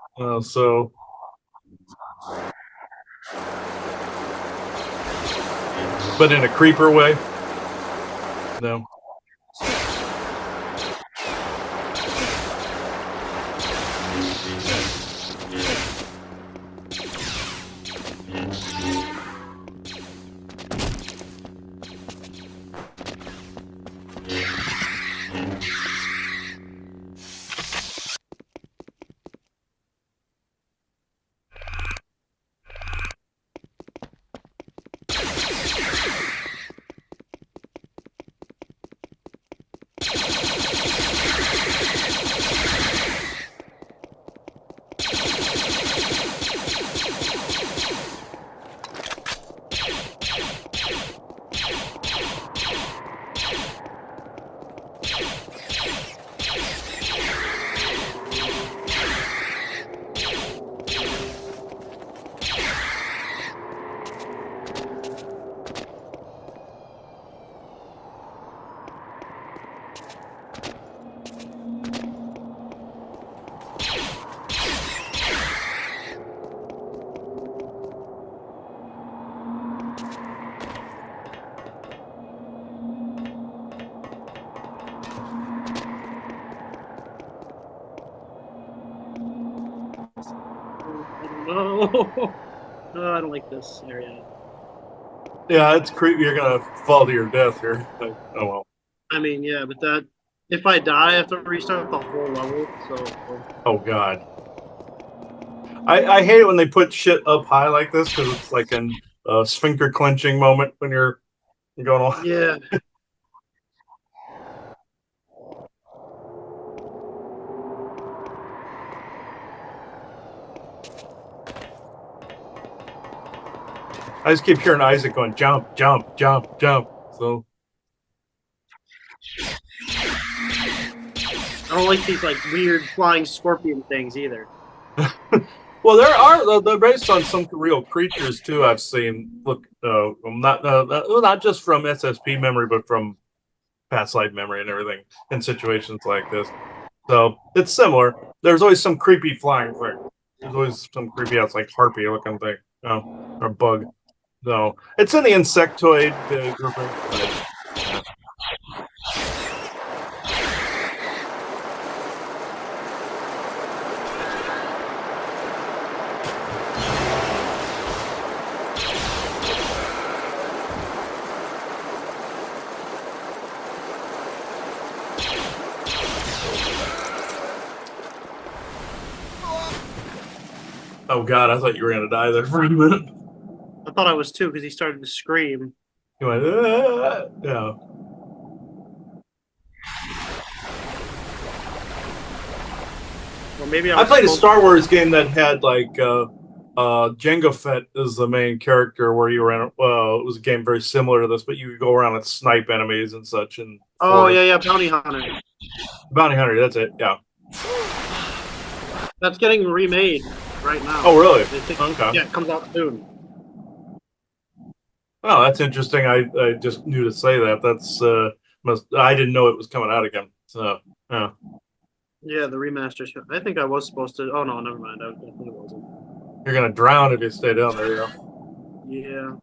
But in a creeper way. No. No, no, I don't like this area. Yeah, it's creepy. You're gonna fall to your death here. Like, oh well. I mean, yeah, but that if I die, I have to restart the whole level. So Oh god. I hate it when they put shit up high like this because it's like an sphincter clenching moment when you're going on. yeah, I just keep hearing Isaac going jump, jump, jump, jump. So I don't like these like weird flying scorpion things either. well, there are they're based on some real creatures too. I've seen. Look, not just from SSP memory, but from past life memory and everything in situations like this. So it's similar. There's always some creepy flying thing. There's always some creepy ass like harpy looking thing, or bug. So it's in the insectoid grouping. But, yeah. Oh God, I thought you were gonna die there for a minute. I thought I was too because he started to scream. You went, "Ah!" Yeah. Or maybe I I was played a supposed Star Wars game that had like Jango Fett is the main character, where you were in. Well, it was a game very similar to this, but you could go around and snipe enemies and such. And Oh yeah, Bounty Hunter. Bounty Hunter. That's it. Yeah. That's getting remade right now. Oh really? They think, Okay. yeah, it comes out soon. Oh, that's interesting. I just knew to say that. That's I didn't know it was coming out again. So yeah. Yeah, the remaster. I think I was supposed to. Oh no, never mind. I definitely wasn't. You're gonna drown if you stay down there. Yeah.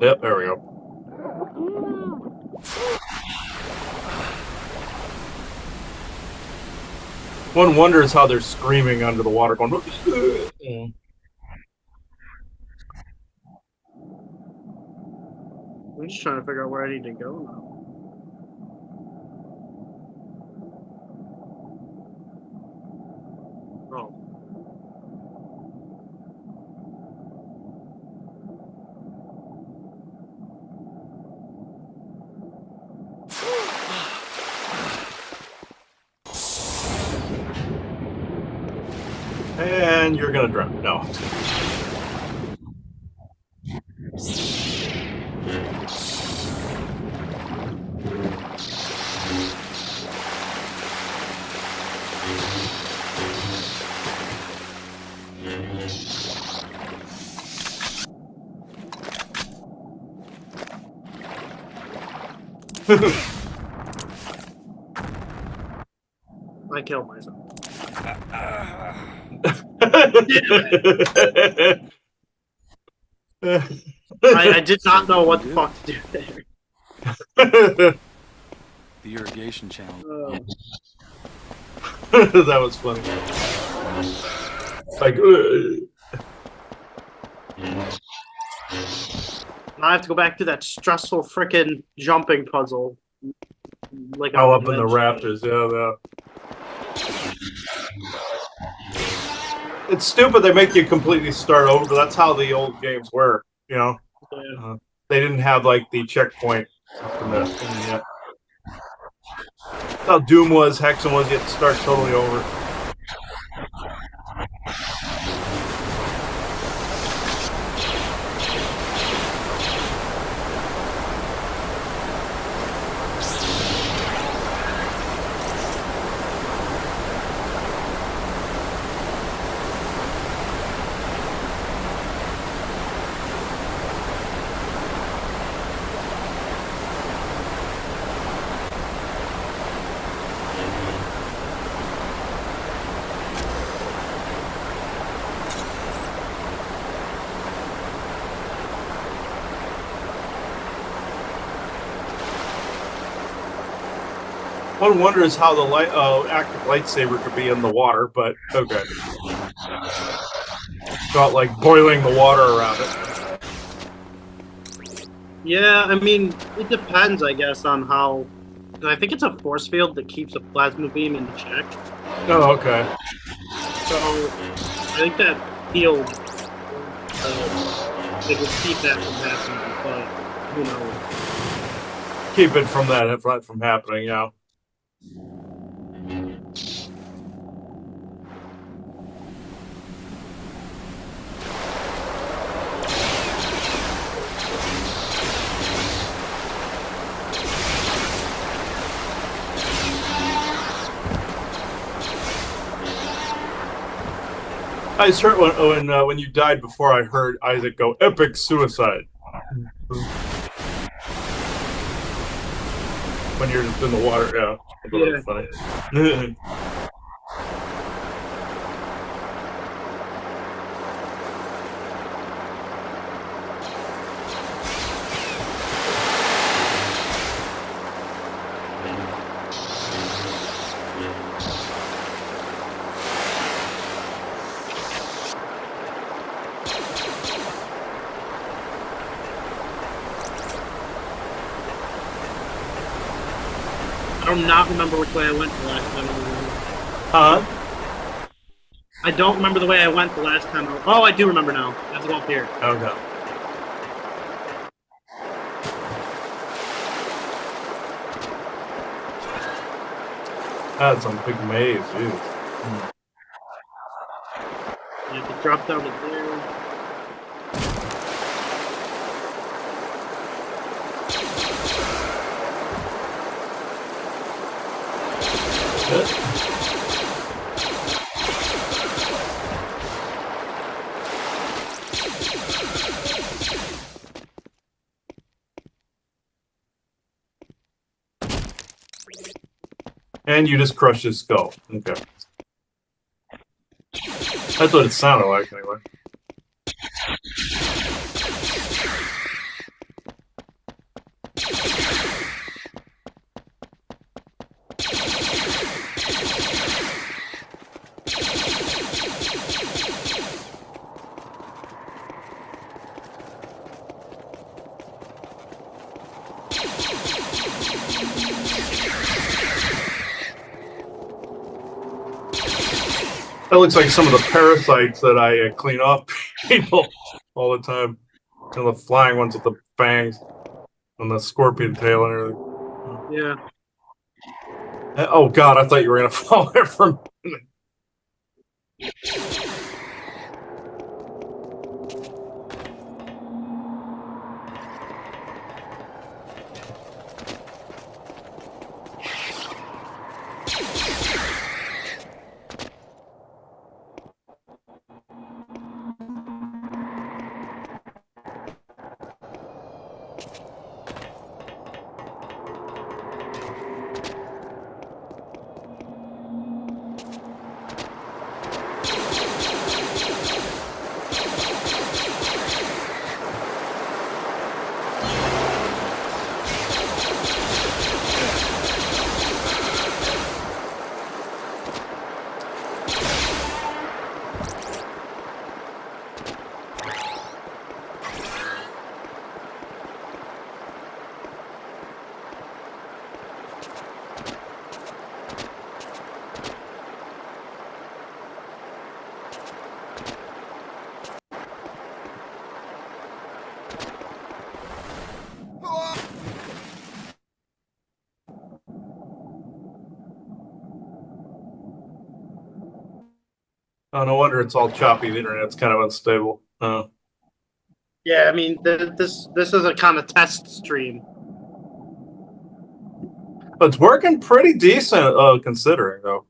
Yep. There we go. One wonders how they're screaming under the water, going. Yeah. I'm just trying to figure out where I need to go now. Oh. And you're gonna drown. No. I killed myself. I did not know what the fuck to do there. The irrigation channel. That was funny. Like, Now I have to go back to that stressful frickin' jumping puzzle. Like oh, I up in the mentioned. rafters, yeah. It's stupid. They make you completely start over, but that's how the old games were. You know, Yeah. they didn't have like the checkpoint system. Yeah. That's how Doom was, Hexen was. You had to start totally over. One wonders how the active lightsaber could be in the water, but okay. Got like boiling the water around it. Yeah, I mean, it depends, I guess, on how. I think it's a force field that keeps a plasma beam in check. Oh, okay. So I think that field it would keep that from happening, but who knows? Keep it from from happening, yeah. I just heard when you died before. I heard Isaac go epic suicide when you're just in the water. Yeah, I thought that was funny. I do not remember which way I went the last time. Huh? I don't remember the way I went the last time. Oh, I do remember now. I have to go up here. Okay. That's some big maze, jeez. You have to drop down to there. And you just crushed his skull. Okay. That's what it sounded like, anyway. That looks like some of the parasites that I clean off people all the time. And the flying ones with the fangs and the scorpion tail and everything. Yeah. Oh god, I thought you were gonna fall there from. Oh, no wonder it's all choppy. The internet's kind of unstable. Yeah, I mean, this is a kind of test stream. But it's working pretty decent, considering, though.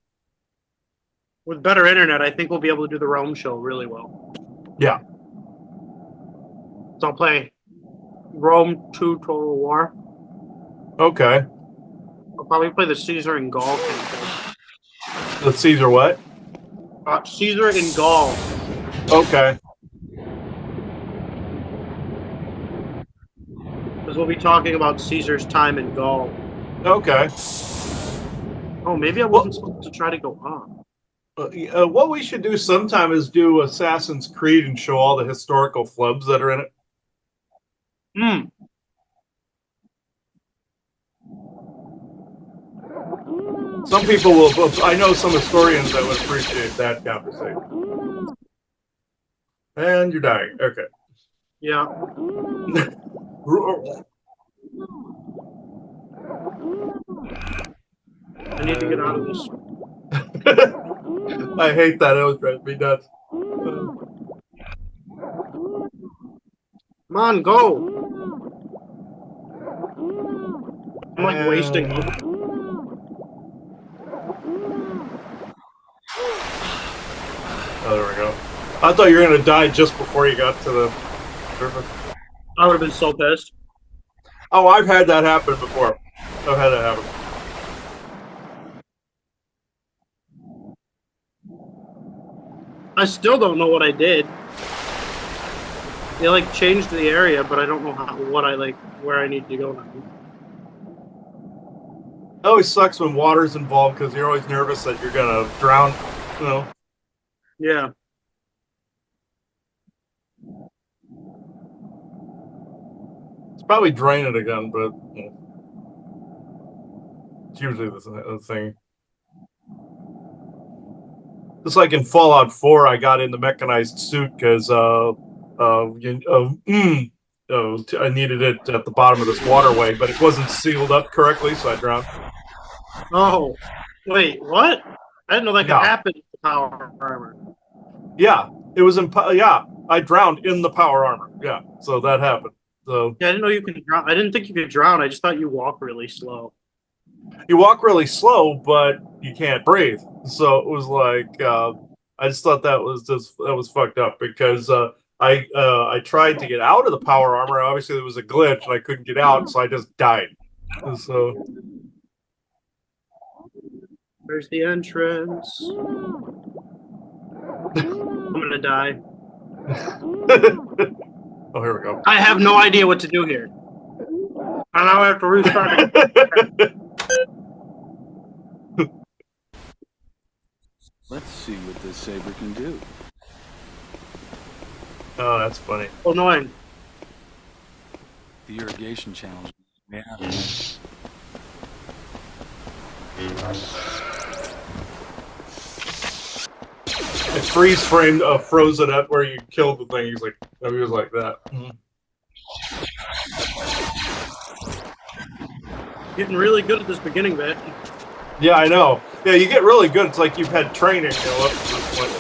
With better internet, I think we'll be able to do the Rome show really well. Yeah. So I'll play Rome 2 Total War. Okay. I'll probably play the Caesar and Gaul campaign. The Caesar what? Caesar and Gaul. Okay. Because we'll be talking about Caesar's time in Gaul. Okay. Oh, maybe I wasn't supposed to try to go up. What we should do sometime is do Assassin's Creed and show all the historical flubs that are in it. Hmm. Some people will. I know some historians that would appreciate that conversation. And you're dying. Okay. Yeah. I need to get out of this. I hate that. It was driving me nuts. Come on, go. I'm like wasting. Oh, there we go. I thought you were gonna die just before you got to the surface. I would have been so pissed. Oh, I've had that happen before. I've had that happen. I still don't know what I did. They like changed the area, but I don't know where I need to go now. It always sucks when water's involved because you're always nervous that you're gonna drown. You know. Yeah. It's probably drain it again, but it's usually the thing. Just like in Fallout 4, I got in the mechanized suit because I needed it at the bottom of this waterway, but it wasn't sealed up correctly, so I drowned. Oh, wait, what? I didn't know that could Yeah. happen with the power armor. Yeah, it was I drowned in the power armor. Yeah, so that happened. So Yeah, I didn't know you could drown. I didn't think you could drown. I just thought you walk really slow. you walk really slow, but you can't breathe. So it was like I just thought that was fucked up because I tried to get out of the power armor. Obviously, there was a glitch and I couldn't get out, so I just died. So Where's the entrance? I'm gonna die. oh, here we go. I have no idea what to do here. And now I have to restart it. Let's see what this saber can do. Oh, that's funny. Oh, annoying. The irrigation channels. Yeah. It freeze framed Frozen at where you killed the thing. He was like that. Getting really good at this beginning bit. Yeah, I know. Yeah, you get really good. It's like you've had training, up to this point.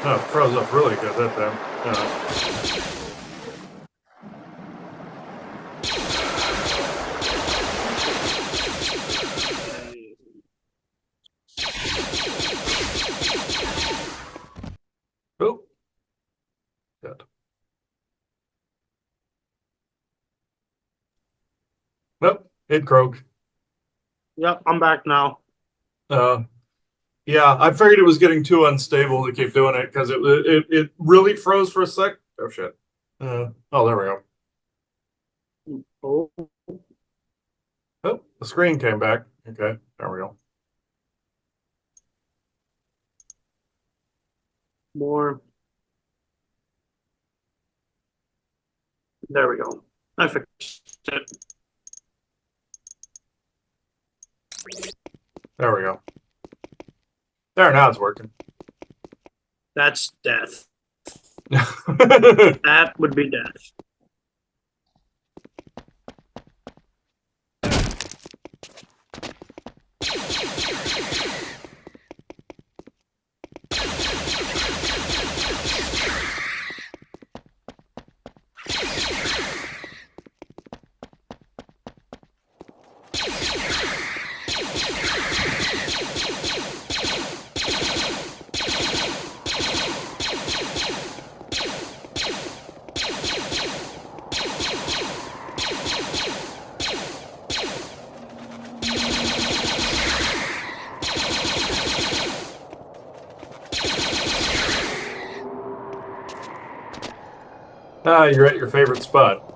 Oh, it froze up really good that time. Oh. Good. Nope, it croaked. Yep, I'm back now. Yeah, I figured it was getting too unstable to keep doing it because it really froze for a sec. Oh shit. Oh, there we go. Oh, Oh, the screen came back. Okay, there we go. more. There we go. I fixed it. There we go. There, now it's working. That's death. That would be death. Ah, you're at your favorite spot.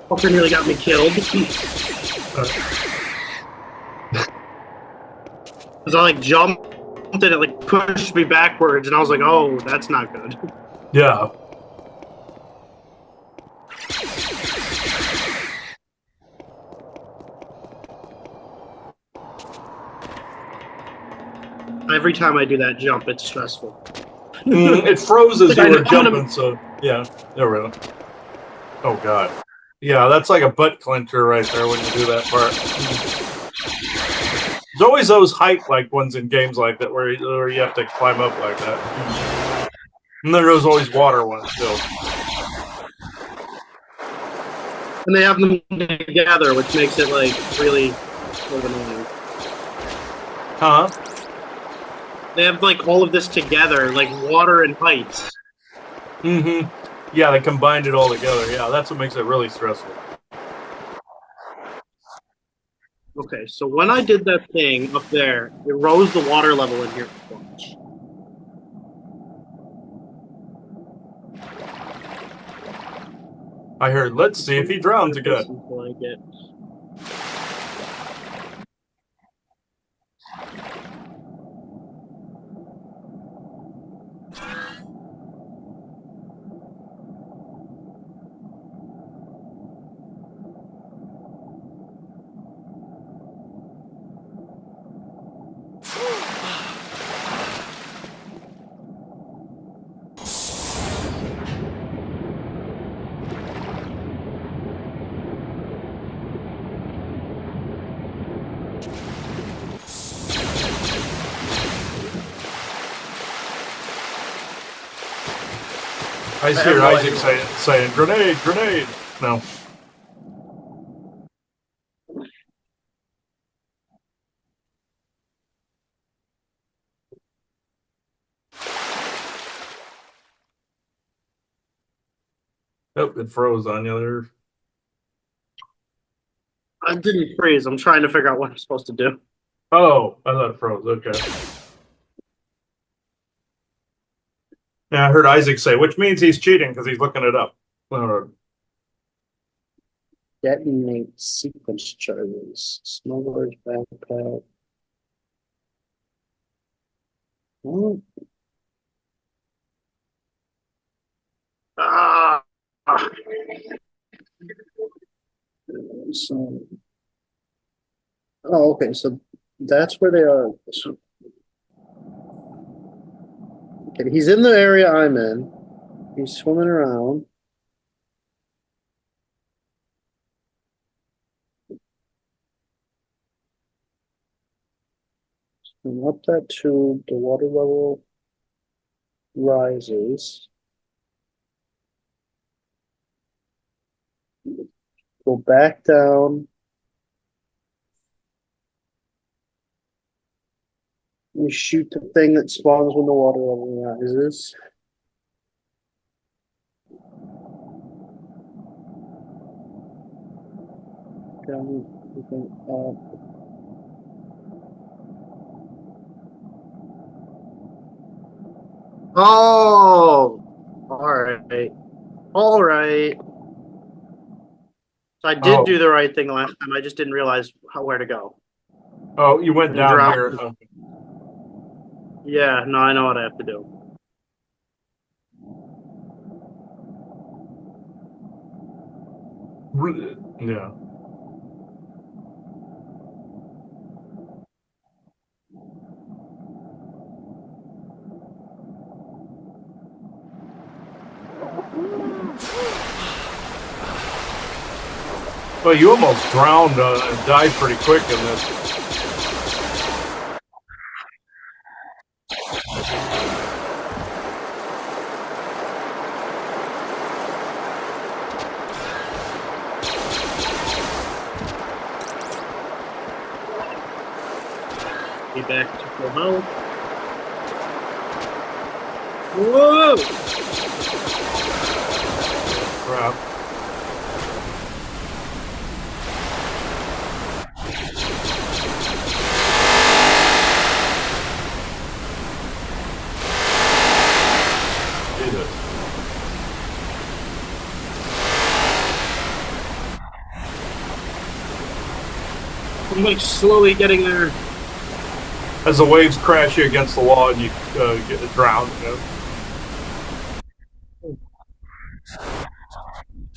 Fucker nearly got me killed. Because I like jumped and it like pushed me backwards, and I was like, "Oh, that's not good." Yeah. Every time I do that jump, it's stressful. It froze as Like, you I were know I'm gonna- jumping, so yeah, there we go. Oh god. Yeah, that's like a butt clencher right there when you do that part. There's always those height like ones in games like that where you have to climb up like that. And then there's always water ones too. And they have them together, which makes it like really sort of annoying. Huh? They have like all of this together, like water and heights. Mm-hmm. Yeah, they combined it all together. Yeah, that's what makes it really stressful. Okay, so when I did that thing up there, it rose the water level in here a bunch. I heard, let's see if he drowns again. Until I get I hear Isaac saying, grenade, grenade. No. Oh, it froze on you there. I didn't freeze. I'm trying to figure out what I'm supposed to do. Oh, I thought it froze. Okay. Yeah, I heard Isaac say, which means he's cheating because he's looking it up. Detonate sequence charges. Smuggler's backpack. Oh. Ah. So, oh, okay. So that's where they are. So, okay, he's in the area I'm in. He's swimming around. And up that tube, the water level rises. Go back down. You shoot the thing that spawns when the water level rises. Okay. Oh, all right, all right. So I did Oh, do the right thing last time. I just didn't realize where to go. oh, you went And down drop. here. Yeah, no, I know what I have to do. Yeah. Well, you almost drowned and died pretty quick in this. Be back to full health. Whoa! Crap. Jesus. I'm like slowly getting there. As the waves crash you against the wall and you get drowned. You know?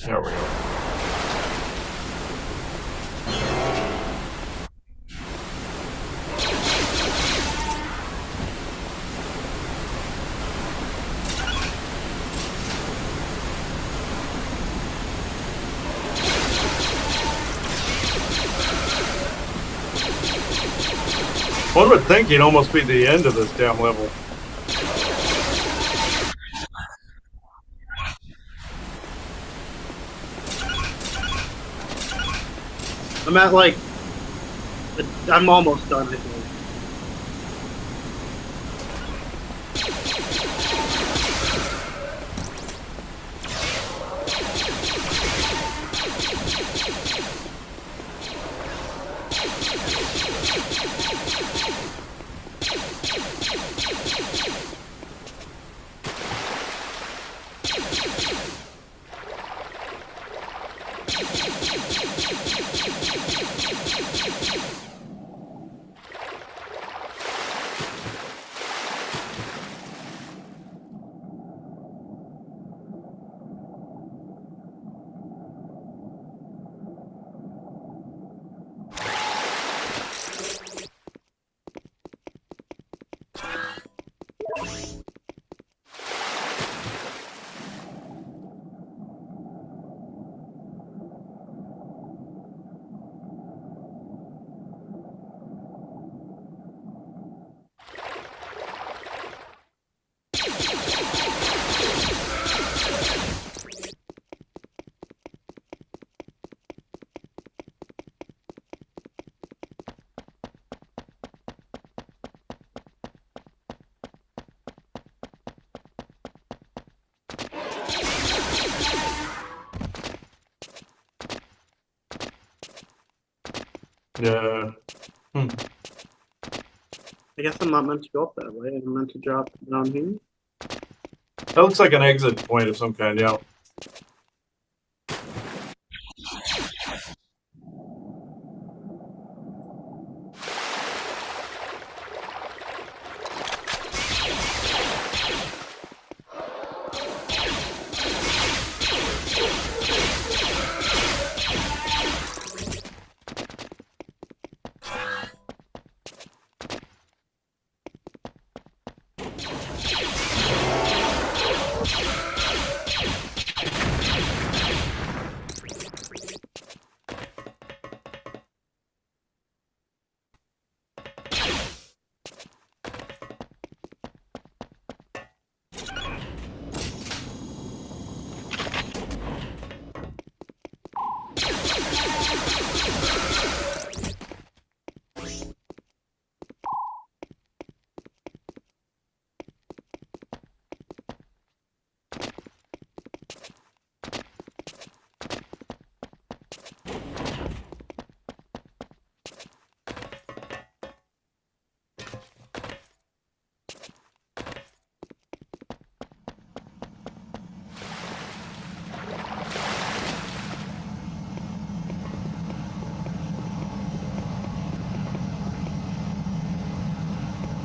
There we go. One would think you'd almost be the end of this damn level. I'm at like, I'm almost done. I think. Yeah. I guess I'm not meant to go up that way. I'm meant to drop down here. That looks like an exit point of some kind, yeah.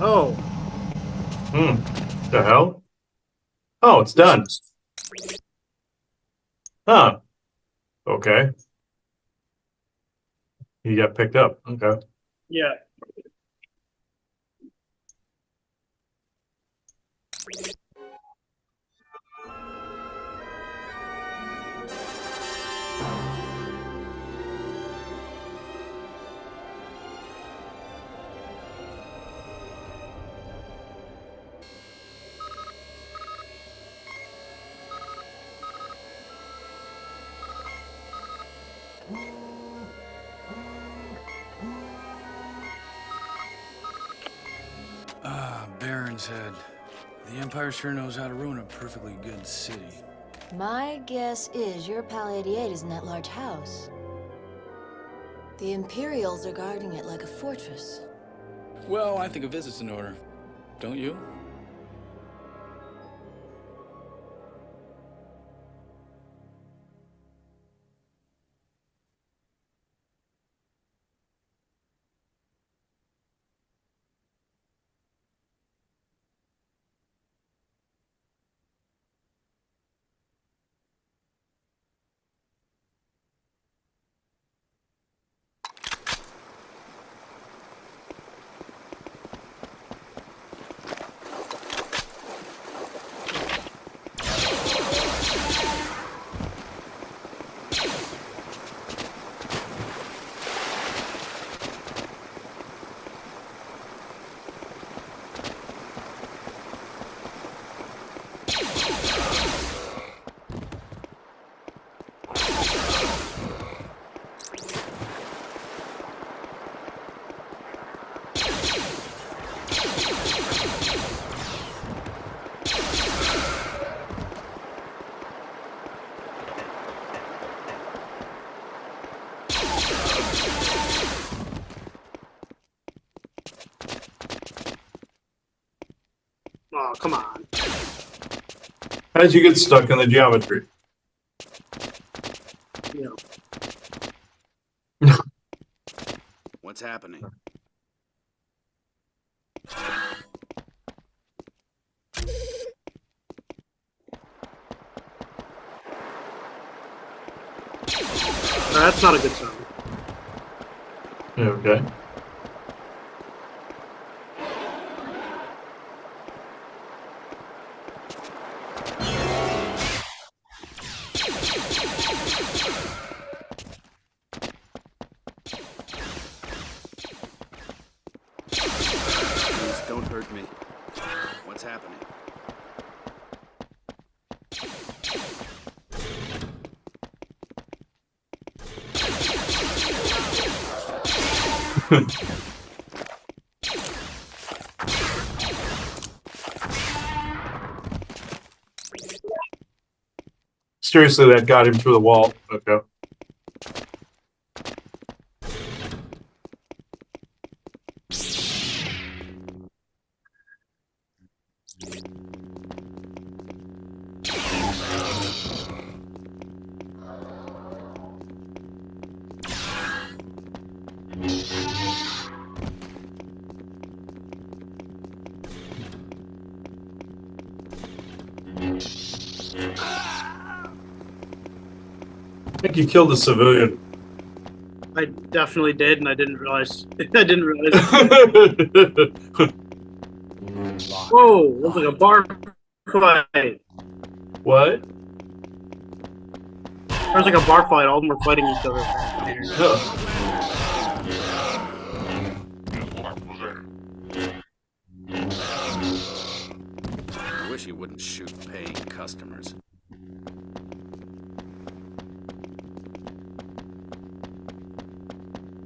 Oh, Hmm. The hell? Oh, it's this done. is Huh. Okay. He got picked up. Okay. yeah. Ah, Baron's Head. The Empire sure knows how to ruin a perfectly good city. My guess is your Pal 88 is in that large house. The Imperials are guarding it like a fortress. Well, I think a visit's in order. Don't you? Oh, come on. How'd you get stuck in the geometry? You What's happening? that's not a good sign. Okay. Please don't hurt me. What's happening? Seriously, that got him through the wall. Okay. I think you killed a civilian. I definitely did, and I didn't realize. I didn't realize. Whoa, it was like a bar fight. What? There was like a bar fight. All of them were fighting each other. I wish he wouldn't shoot paying customers.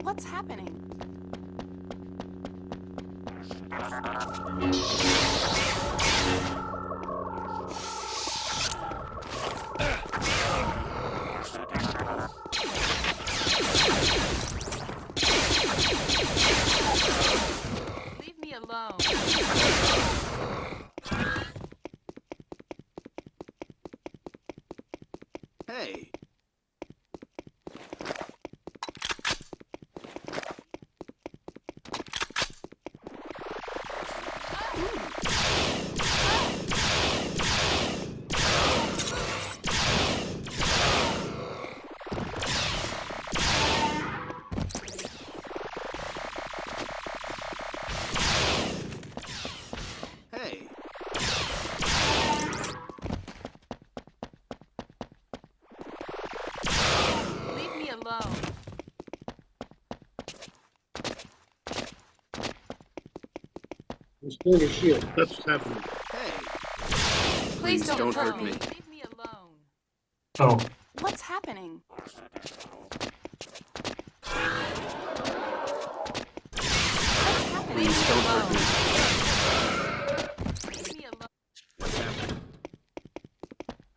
What's happening? Leave me alone. Hey! He's pulling his shield. That's what's happening. Hey, Please Please don't hurt me. me. Leave me alone. Oh, What's happening? What's happening? Please don't hurt me. Leave me alone. What's happening?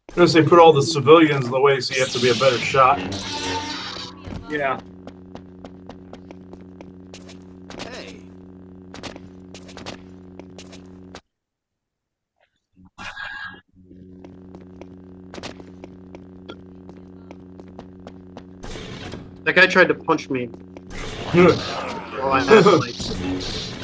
because they put all the civilians in the way, so you have to be a better shot. Leave me alone. Yeah. Hey, That guy tried to punch me while I had lights.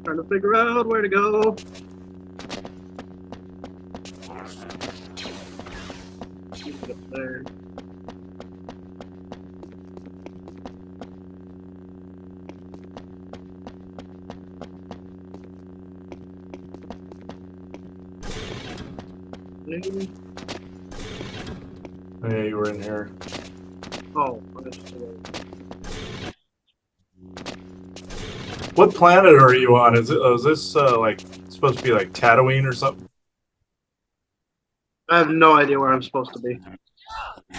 Trying to figure out where to go. Get up there. Hey, you were in here. Oh, What planet are you on? Is this like supposed to be like Tatooine or something? I have no idea where I'm supposed to be.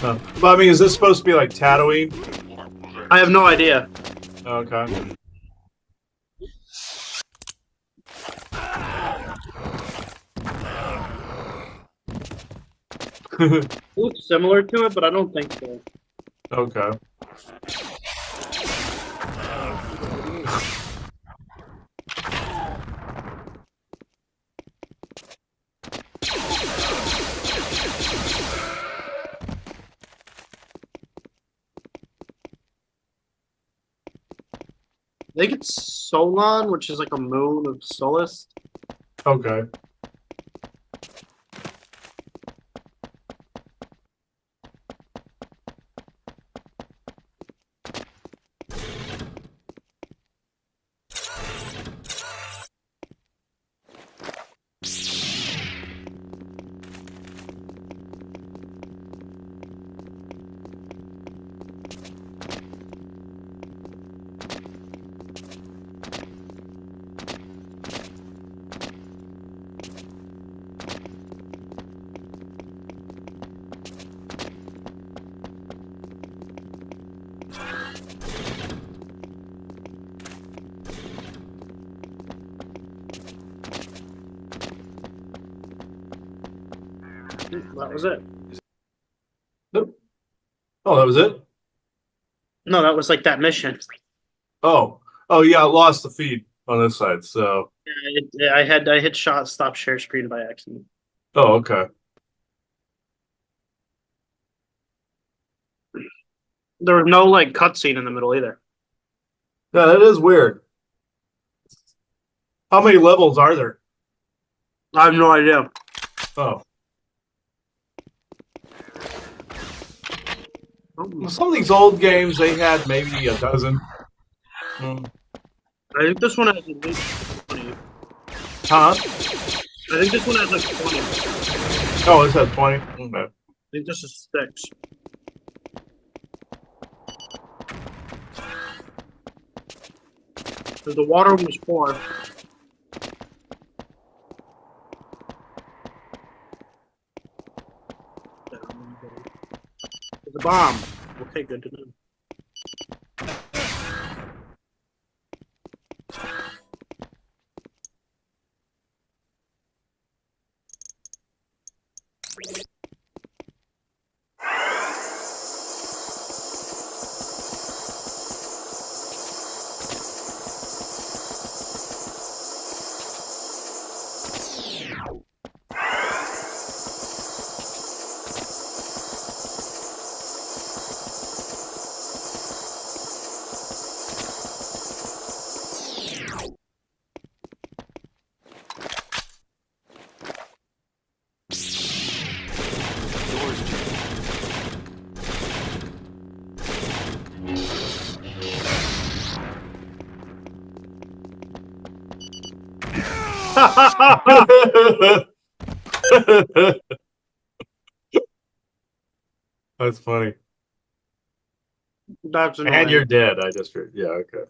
But I mean, is this supposed to be like Tatooine? I have no idea. Okay. It looks similar to it, but I don't think so. Okay. I think it's Solon, which is like a moon of Solus. Okay. That was it. Oh, that was it? No, that was like that mission. Oh. Oh yeah, I lost the feed on this side, so I hit stop share screen by accident. oh okay. There was no like cutscene in the middle either. Yeah, that is weird. How many levels are there? I have no idea. Oh. Oh, Some of these old games they had maybe a dozen. Hmm. I think this one has at least 20. Huh? I think this one has like 20. Oh, it says 20. Okay. I think this is 6. So the water one was 4. There's a bomb. Okay, good to know. That's funny. That's And you're annoying. dead. I just heard. Yeah, okay.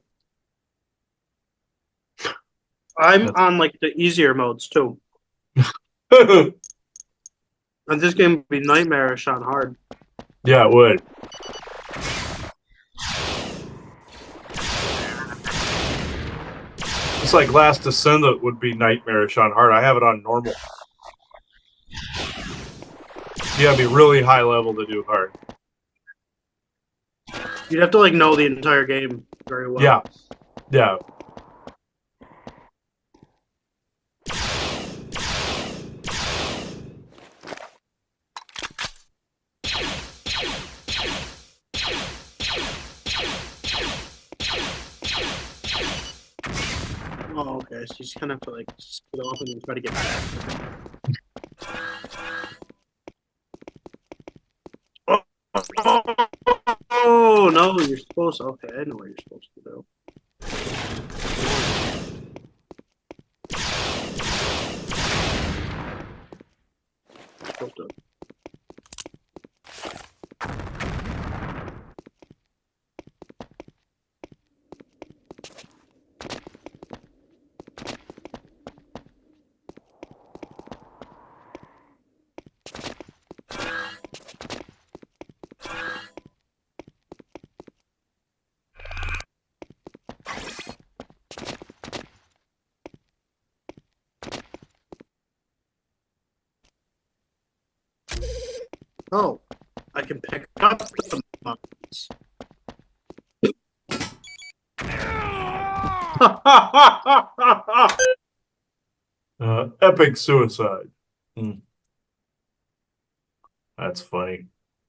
I'm That's on like the easier modes too. And this game would be nightmarish on hard. yeah, it would. It's like Last Descendant would be nightmarish on hard. I have it on normal. You gotta be really high level to do hard. You'd have to like know the entire game very well. Yeah, yeah. Oh, okay. So you just kind of have to like spit off and then try to get back. Oh no, you're supposed to. Okay, I know what you're supposed to do. You're supposed to. Oh, I can pick up the mountains. Epic suicide. Hmm. That's funny.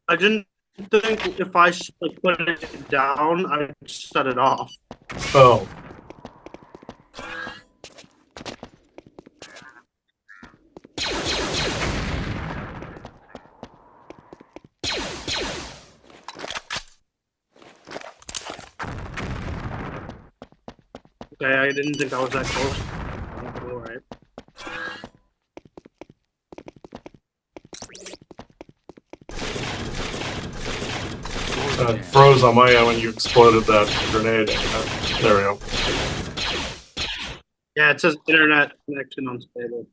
I didn't think if I like put it down, I'd shut it off. Oh, Okay, I didn't think I was that close. All right. froze on my end when you exploded that grenade. There we go. Yeah, it says internet connection unstable.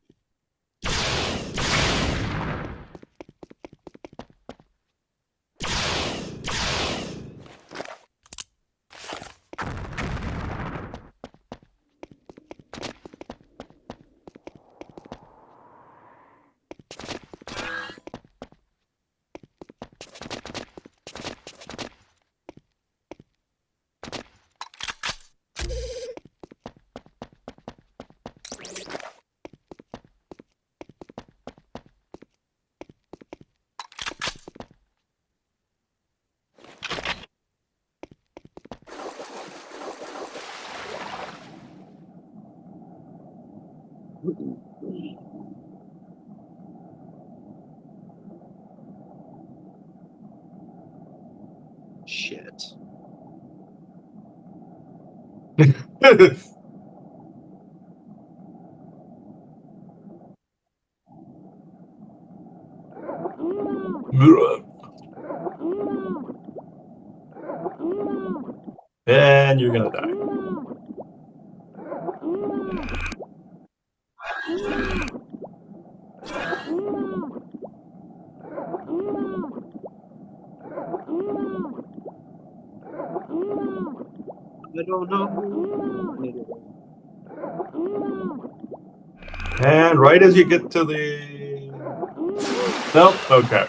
Shit. And you're gonna die. I don't know. And right as you get to the... Nope, okay.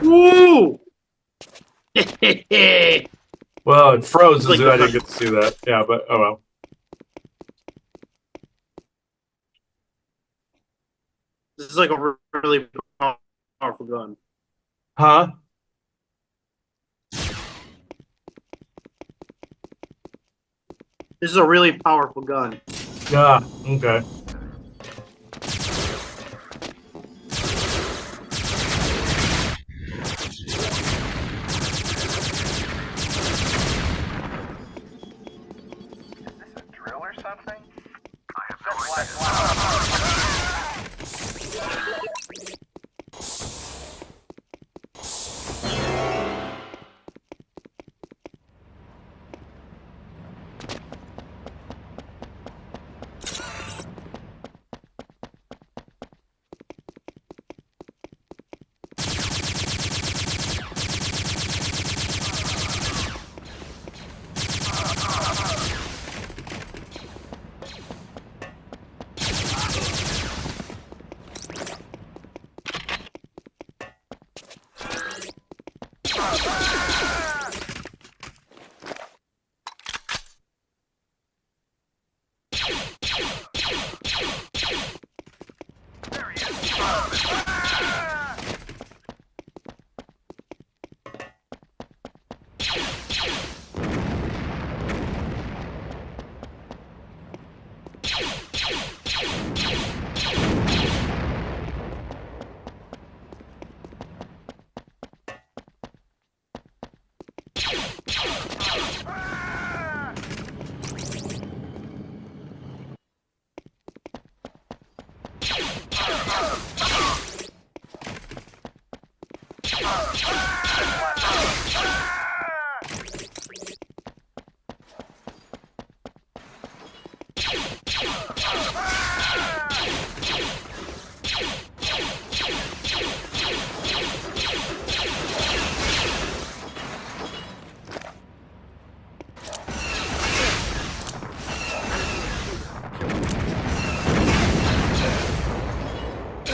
Woo! Well, it froze, Like I didn't get to see that. Yeah, but oh well. This is like a really powerful gun. Huh? This is a really powerful gun. Yeah, okay. something? I have no idea.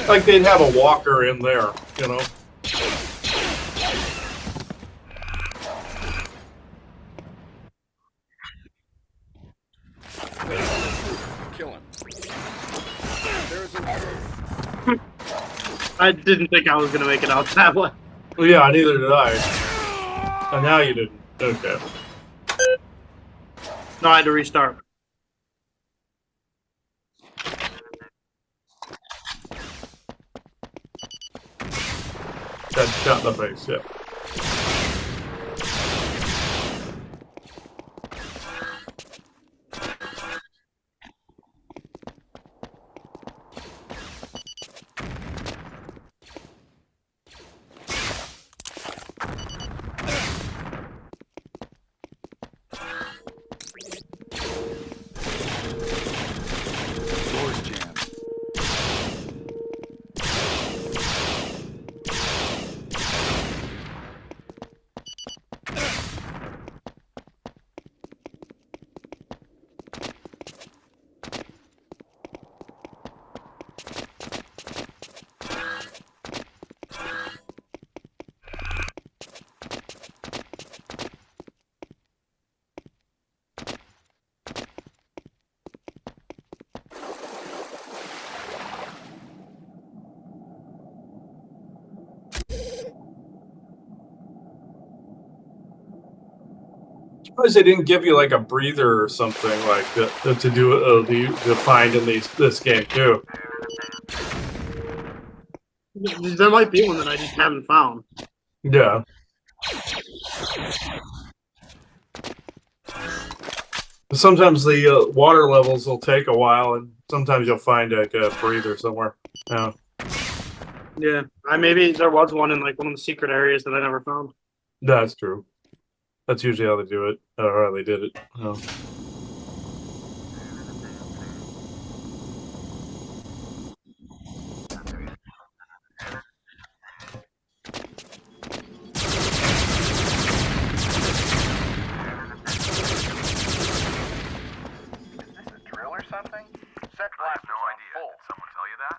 Like they'd have a walker in there, you know. Kill him. I didn't think I was gonna make it out that way. Well, yeah, neither did I. And now you didn't. Okay. No, I had to restart. That shot in the face, yeah. Door's jammed. Surprised they didn't give you like a breather or something like that to do to find in this game too. There might be one that I just haven't found. Yeah. Sometimes the water levels will take a while, and sometimes you'll find like a breather somewhere. Yeah. Yeah, maybe there was one in like one of the secret areas that I never found. That's true. That's usually how they do it, or how they did it. Oh. Is this a drill or something? Set blasters on full. Did someone tell you that?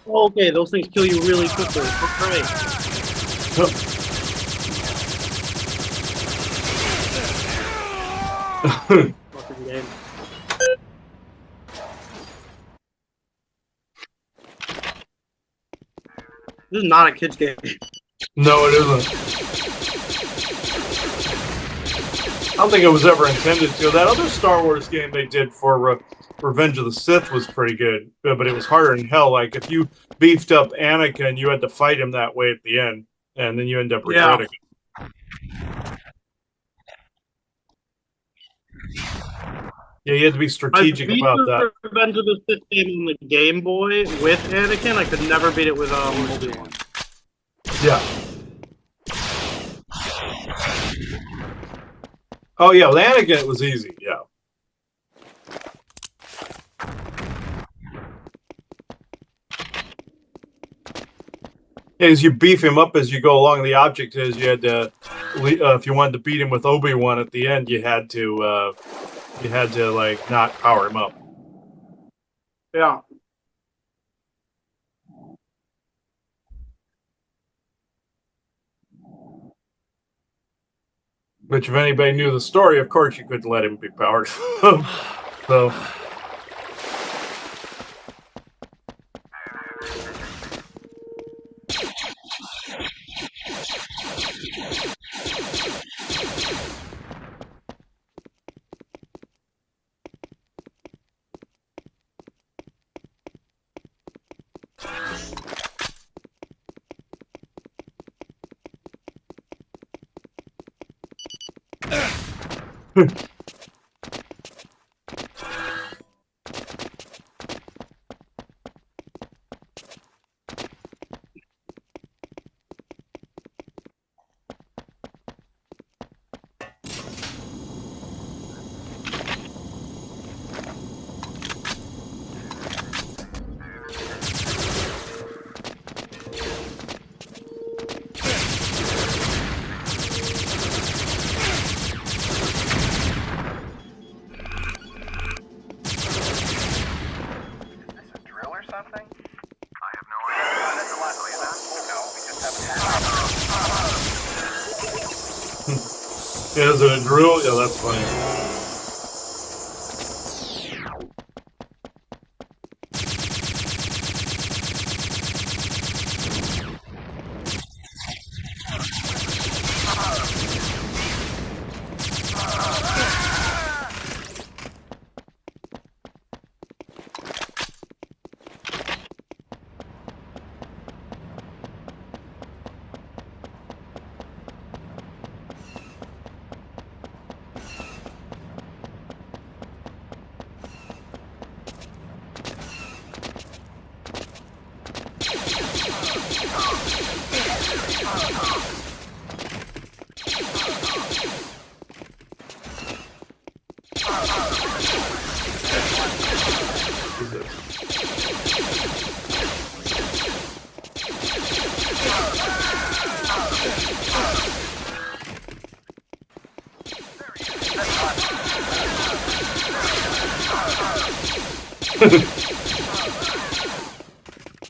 Okay, those things kill you really quickly. That's great. Fucking game. This is not a kid's game. No, it isn't. I don't think it was ever intended to. That other Star Wars game they did for Revenge of the Sith was pretty good, but it was harder than hell. Like if you beefed up Anakin, you had to fight him that way at the end, and then you end up Yeah. regretting it. Yeah, you had to be I strategic beat about the that. Revenge of the Sith game on the Game Boy with Anakin. I could never beat it with Obi-Wan. Yeah. Oh yeah, with Anakin it was easy. Yeah. As you beef him up as you go along, the object is you had to, if you wanted to beat him with Obi-Wan at the end, you had to like not power him up. Yeah. Which, if anybody knew the story, of course you couldn't let him be powered up. So. Yeah, is it a drill? Yeah, that's funny.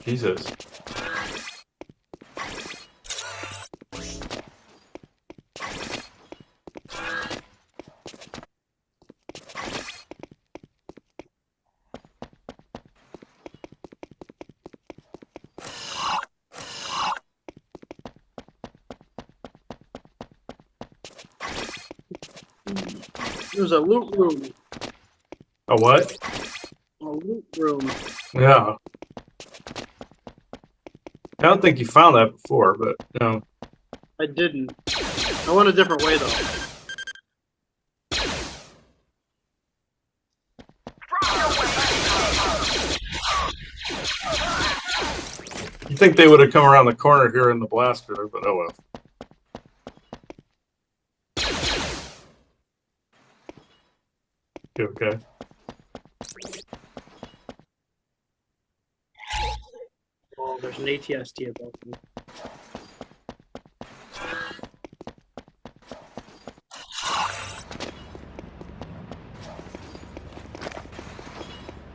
Jesus. There's a loot room. A what? A loot room. Yeah. I don't think you found that before, but no. I didn't. I went a different way though. You think they would have come around the corner here in the blaster, but oh well. You okay? Oh, there's an ATST above me.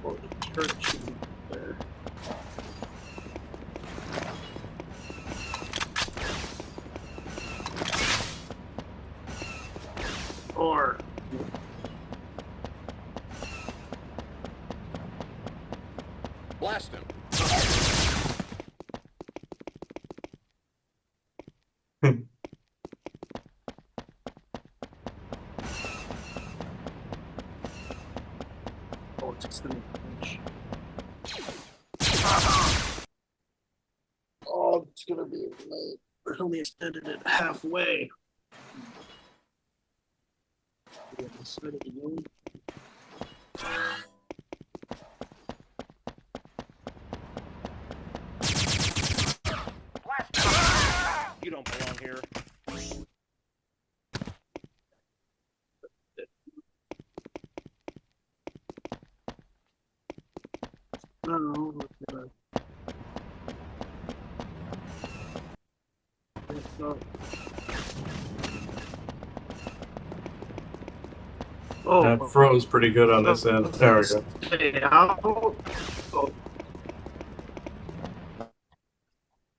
Oh, the church is there. Or Blast him. Oh, it's extended range. Oh, it's gonna be late. We only extended it halfway. Yeah, this side of the room. You don't belong here. No, it's not. Oh, That froze pretty good on this end. There we go. Stay out. Oh.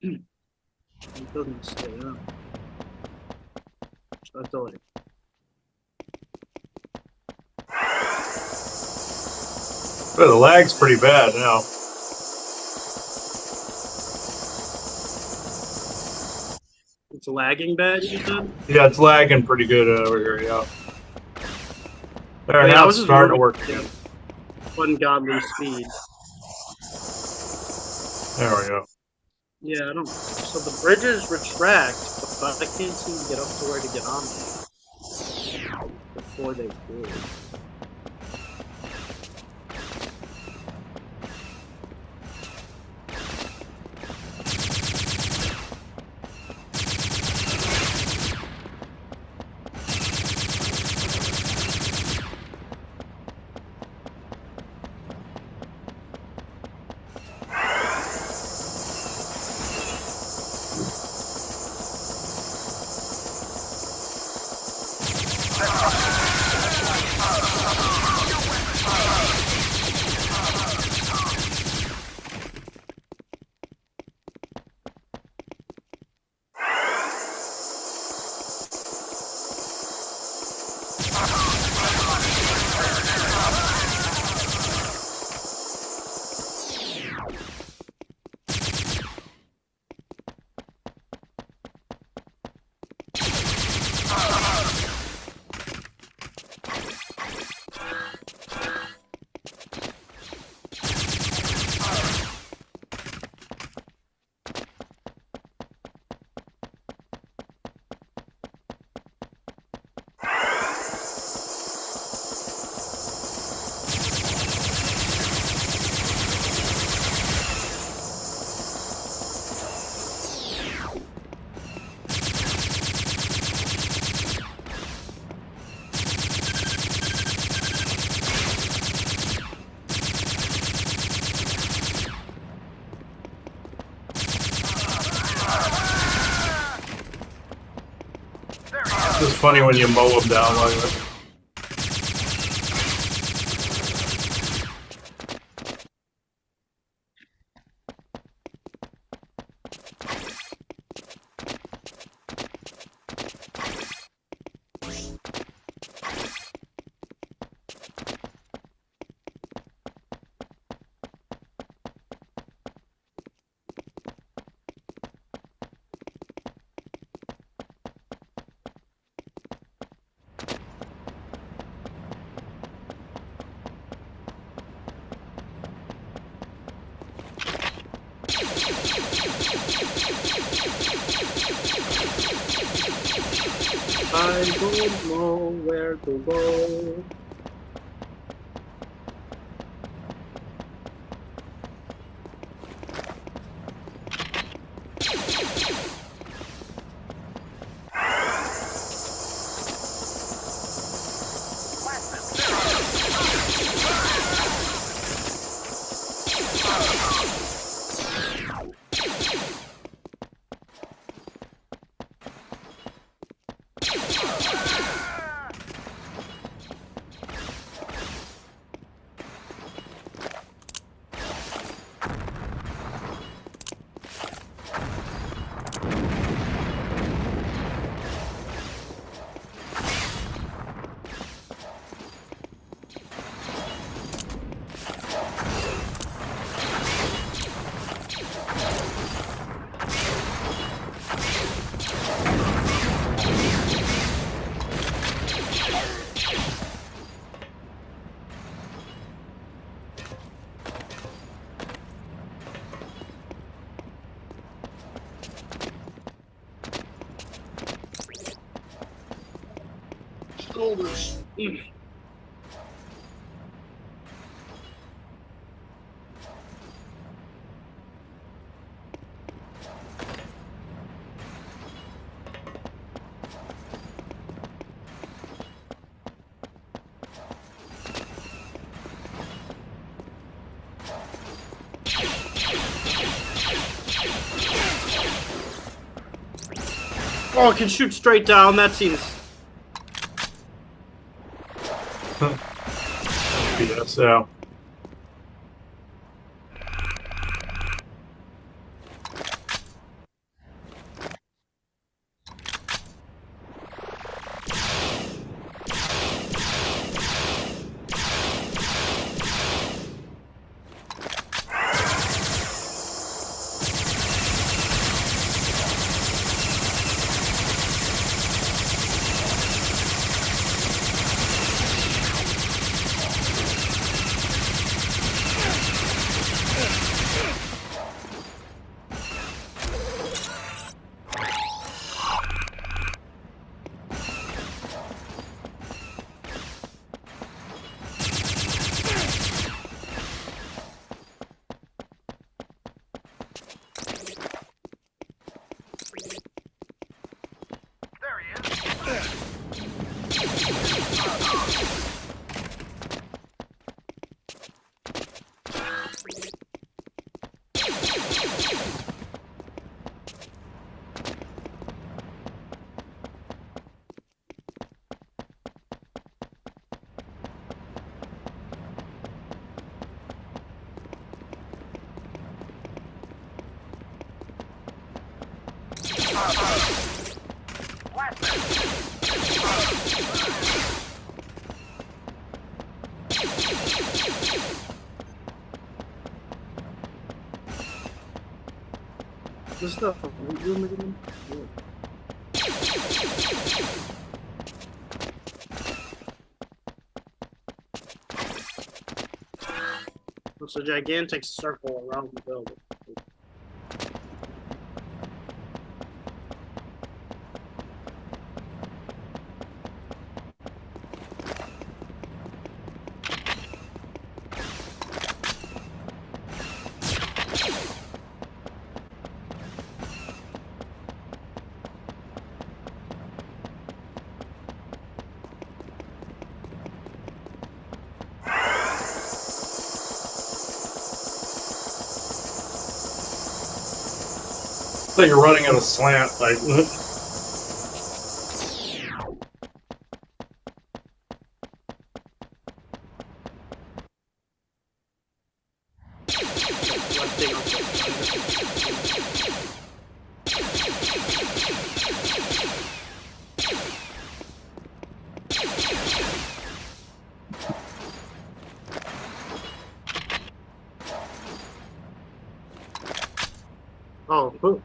It doesn't stay out. I feel like But the lag's pretty bad now. it's lagging bad, you said? Yeah, it's lagging pretty good over here. Yeah. There, I mean, I now was it's just starting to moving work at again. ungodly speed. There we go. Yeah, I don't. So the bridges retract, but I can't seem to get up to where to get on them before they do. It's funny when you mow them down like that. I don't know where to go. shoulders. Oh, it can shoot straight down. That seems. Yes, yeah. This stuff. It's a gigantic circle around the building. So you're running at a slant, like. Oh, cool.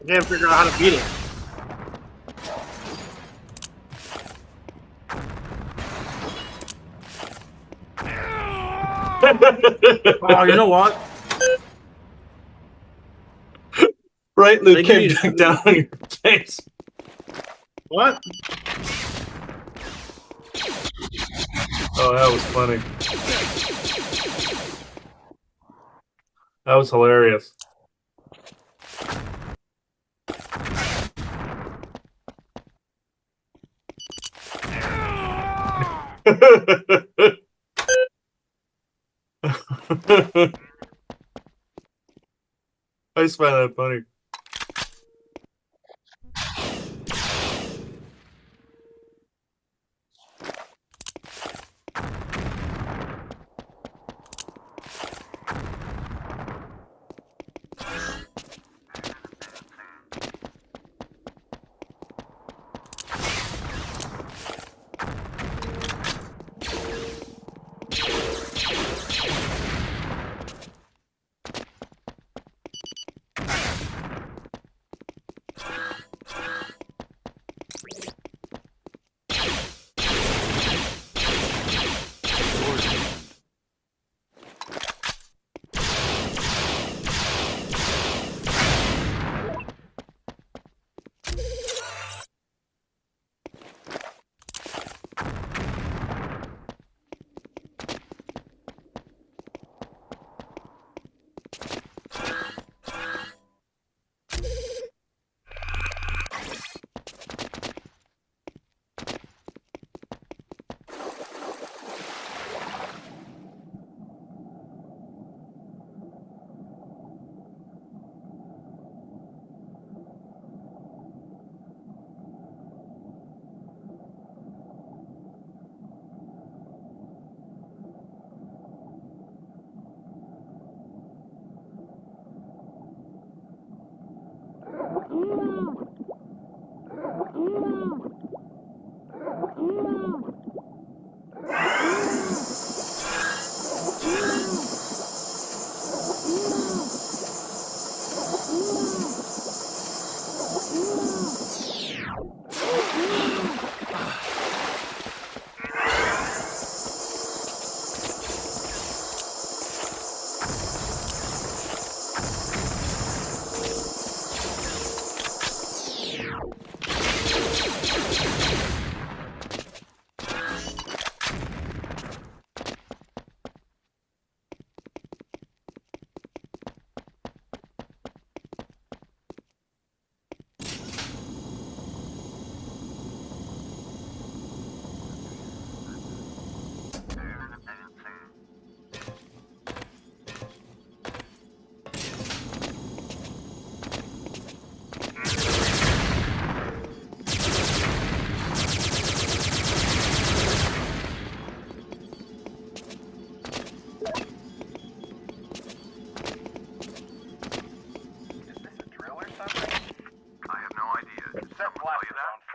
I can't figure out how to beat it. Oh, you know what? Right, They Luke give came you- back down on your face. What? Oh, that was funny. That was hilarious. I just find that funny.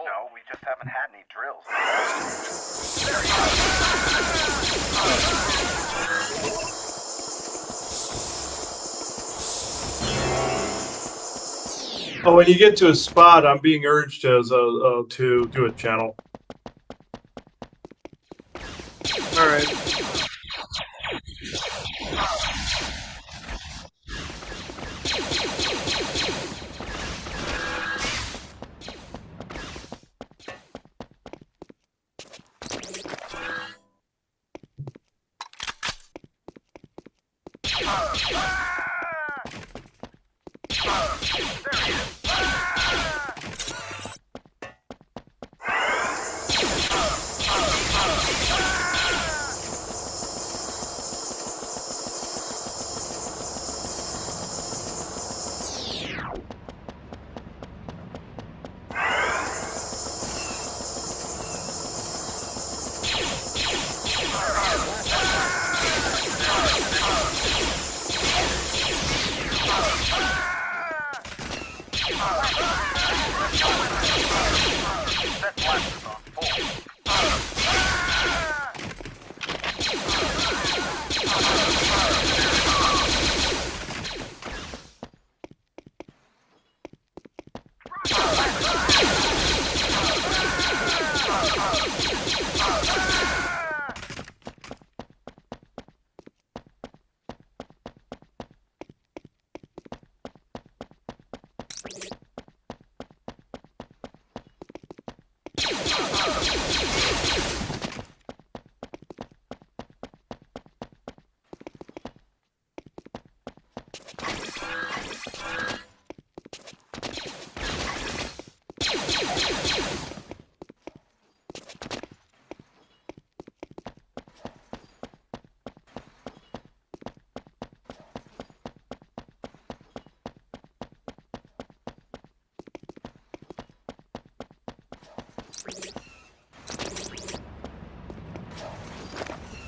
No, we just haven't had any drills. Oh, when you get to a spot, I'm being urged as to do a channel. All right.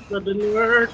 That didn't work.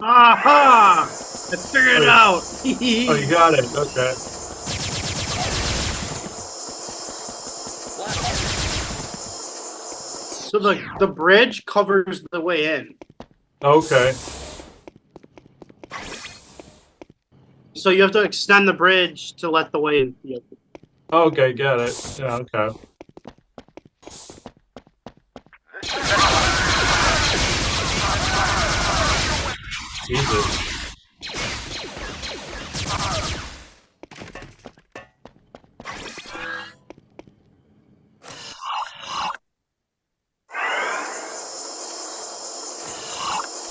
Aha! I figured it out. Oh, you got it. Okay. So the bridge covers the way in. Okay. So you have to extend the bridge to let the way in. Okay, got it. Yeah, okay. Jesus.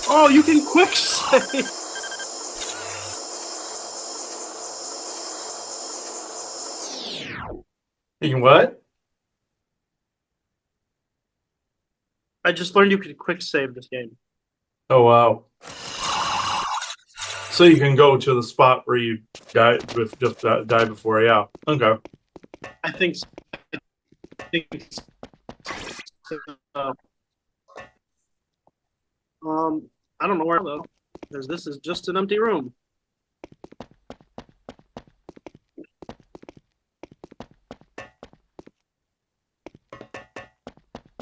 Oh, you can quick save. You can what? I just learned you could quick save this game. Oh, wow. So you can go to the spot where you died with just died before, yeah. Okay. I think. Uh, I don't know where though, because this is just an empty room.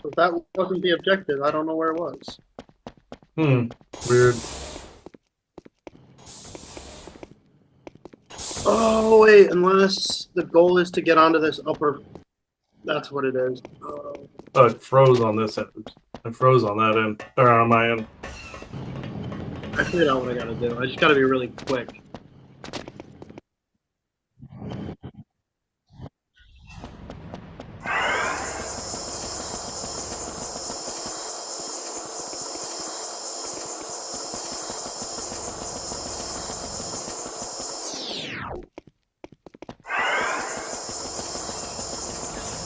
If that wasn't the objective, I don't know where it was. Weird. Oh wait, unless the goal is to get onto this upper. That's what it is. Oh, it froze on this end. It froze on that end. Or on my end. I figured out what I gotta do. I just gotta be really quick.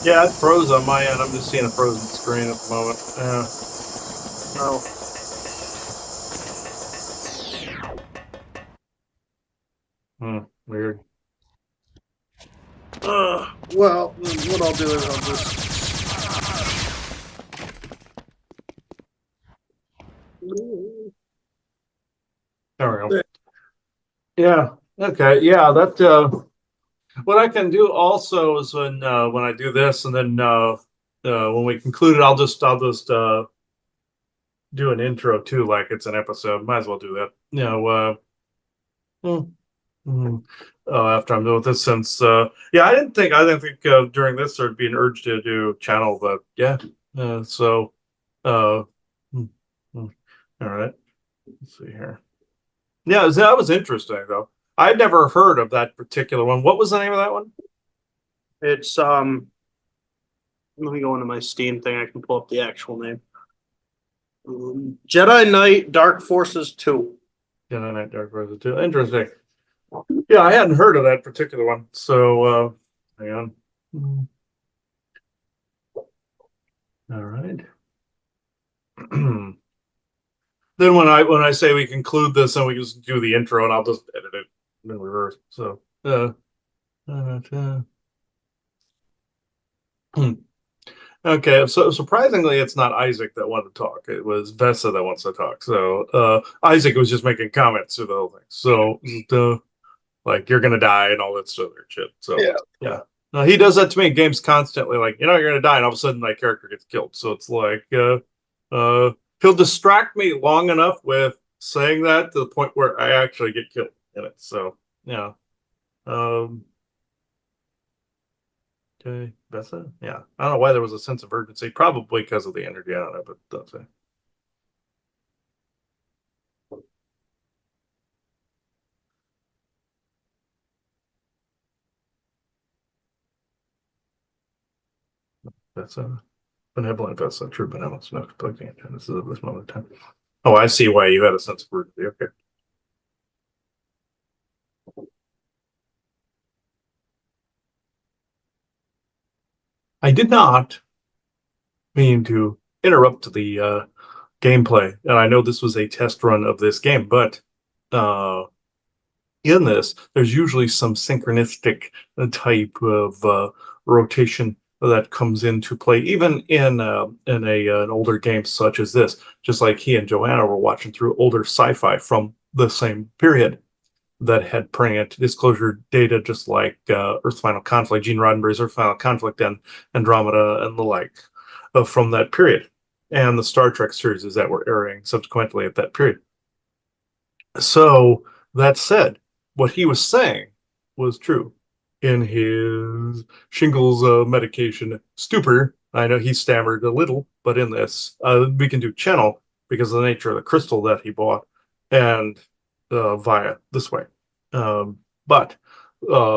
Yeah, it froze on my end. I'm just seeing a frozen screen at the moment. Yeah. Oh. Weird. Well, what I'll do is I'll just. There we go. Yeah. Okay. Yeah. That. What I can do also is when I do this, and then when we conclude it, I'll just do an intro too, like it's an episode. Might as well do that. You know. Mm, mm, after I'm done with this, since yeah, I didn't think during this there'd be an urge to do channel, but yeah. So. Uh, mm, mm. All right. Let's see here. Yeah, that was interesting though. I'd never heard of that particular one. What was the name of that one? It's Let me go into my Steam thing. I can pull up the actual name. Jedi Knight Dark Forces 2. Jedi Knight Dark Forces 2. Interesting. Yeah, I hadn't heard of that particular one. So hang on. All right. Then when I say we conclude this, and we just do the intro, and I'll just edit it in reverse. So okay, so surprisingly, it's not Isaac that wanted to talk. It was Vesa that wants to talk. So Isaac was just making comments through the whole thing. So like you're gonna die and all that sort of shit. So yeah. He does that to me in games constantly. Like you're gonna die, and all of a sudden my character gets killed. So it's like he'll distract me long enough with saying that to the point where I actually get killed in it. So yeah. Um, okay, that's it. Yeah, I don't know why there was a sense of urgency. Probably because of the energy. I don't know, but that's it. That's a benevolent. That's a true benevolence. No conflicting agendas at this moment in time. Oh, I see why you had a sense of urgency. Okay. I did not mean to interrupt the gameplay, and I know this was a test run of this game, but uh, in this, there's usually some synchronistic type of rotation that comes into play, even in an older game such as this. Just like he and Joanna were watching through older sci-fi from the same period that had pregnant disclosure data, just like Earth Final Conflict, Gene Roddenberry's Earth Final Conflict, and Andromeda, and the like, from that period, and the Star Trek series that were airing subsequently at that period. So that said, what he was saying was true. In his shingles medication stupor, I know he stammered a little, but in this, we can do channel because of the nature of the crystal that he bought, and via this way. But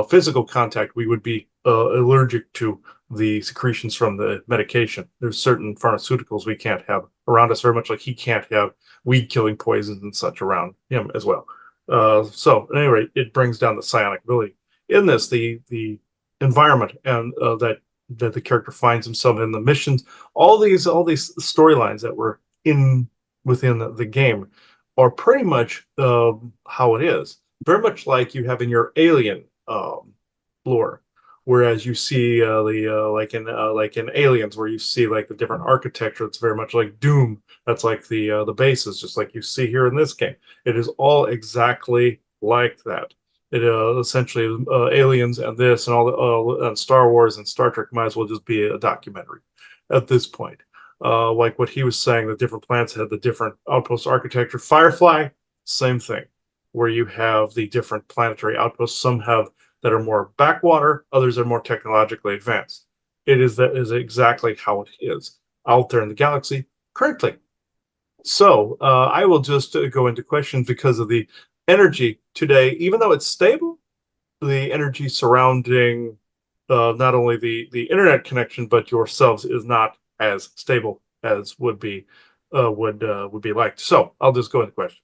physical contact, we would be allergic to the secretions from the medication. There's certain pharmaceuticals we can't have around us, very much like he can't have weed killing poisons and such around him as well. So at any rate, it brings down the psionic ability. In this, the environment and that the character finds himself in, the missions, all these storylines that were in within the game are pretty much how it is. Very much like you have in your Alien lore, whereas you see the like in Aliens, where you see like the different architecture. It's very much like Doom. That's like the bases, just like you see here in this game. It is all exactly like that. It essentially Aliens and this and all the and Star Wars and Star Trek might as well just be a documentary at this point. Like what he was saying, the different planets had the different outpost architecture. Firefly, same thing, where you have the different planetary outposts. Some have that are more backwater, others are more technologically advanced. That is exactly how it is out there in the galaxy currently. So I will just go into questions because of the energy today. Even though it's stable, the energy surrounding not only the internet connection but yourselves is not as stable as would be liked. So I'll just go into questions.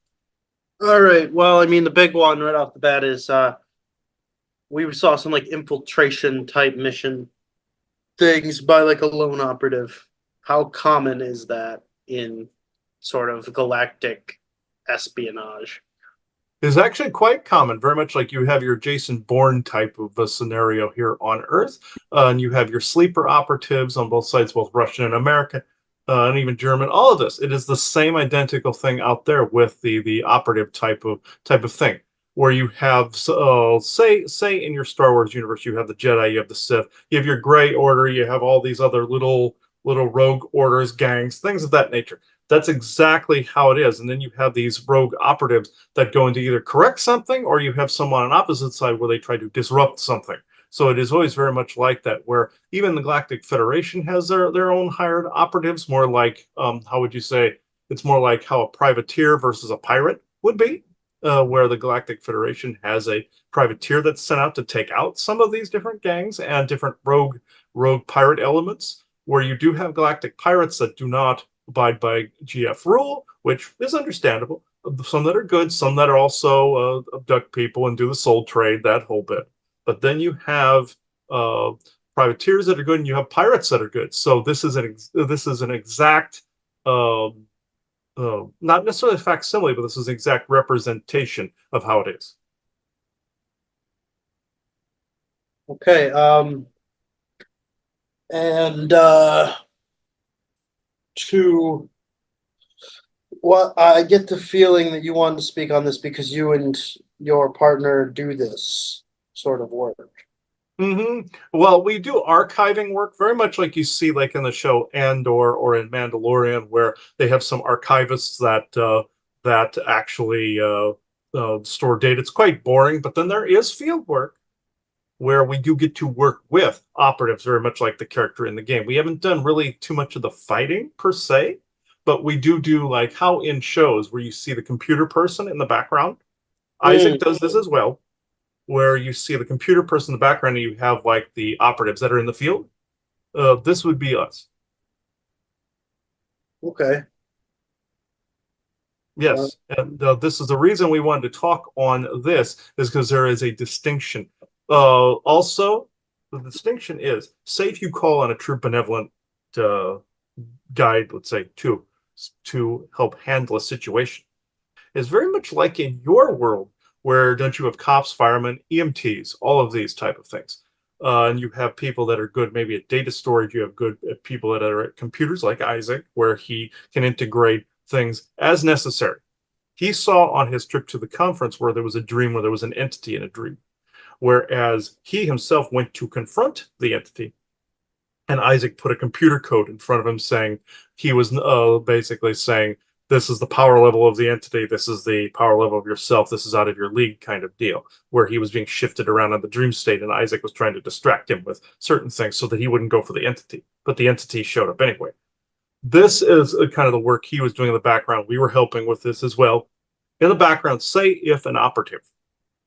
All right. Well, I mean, the big one right off the bat is we saw some like infiltration type mission things by like a lone operative. How common is that in sort of galactic espionage? Is actually quite common, very much like you have your Jason Bourne type of a scenario here on Earth, and you have your sleeper operatives on both sides, both Russian and American, and even German. All of this, it is the same identical thing out there with the operative type of thing, where you have say in your Star Wars universe, you have the Jedi, you have the Sith, you have your Gray Order, you have all these other little rogue orders, gangs, things of that nature. That's exactly how it is. And then you have these rogue operatives that go in to either correct something, or you have someone on opposite side where they try to disrupt something. So it is always very much like that, where even the Galactic Federation has their own hired operatives, more like, how would you say, it's more like how a privateer versus a pirate would be, where the Galactic Federation has a privateer that's sent out to take out some of these different gangs and different rogue pirate elements, where you do have galactic pirates that do not abide by GF rule, which is understandable. Some that are good, some that are also abduct people and do the soul trade, that whole bit. But then you have uh, privateers that are good, and you have pirates that are good. So this is an exact, not necessarily a facsimile, but this is an exact representation of how it is. Okay. And to what I get the feeling that you wanted to speak on this because you and your partner do this sort of work. Well, we do archiving work very much like you see, like in the show Andor or in Mandalorian, where they have some archivists that that actually store data. It's quite boring, but then there is field work where we do get to work with operatives, very much like the character in the game. We haven't done really too much of the fighting per se, but we do like how in shows where you see the computer person in the background. Isaac Mm, does this as well, where you see the computer person in the background and you have like the operatives that are in the field. This would be us. okay. Uh, Yes, and this is the reason we wanted to talk on this is because there is a distinction. Also, the distinction is, say if you call on a true benevolent uh, guide, let's say, to help handle a situation, it's very much like in your world, where don't you have cops, firemen, EMTs, all of these type of things, and you have people that are good maybe at data storage. You have good people that are at computers like Isaac, where he can integrate things as necessary. He saw on his trip to the conference where there was a dream, where there was an entity in a dream, whereas he himself went to confront the entity, and Isaac put a computer code in front of him saying he was basically saying, this is the power level of the entity, this is the power level of yourself, this is out of your league kind of deal, where he was being shifted around in the dream state, and Isaac was trying to distract him with certain things so that he wouldn't go for the entity, but the entity showed up anyway. This is kind of the work he was doing in the background. We were helping with this as well. In the background, say if an operative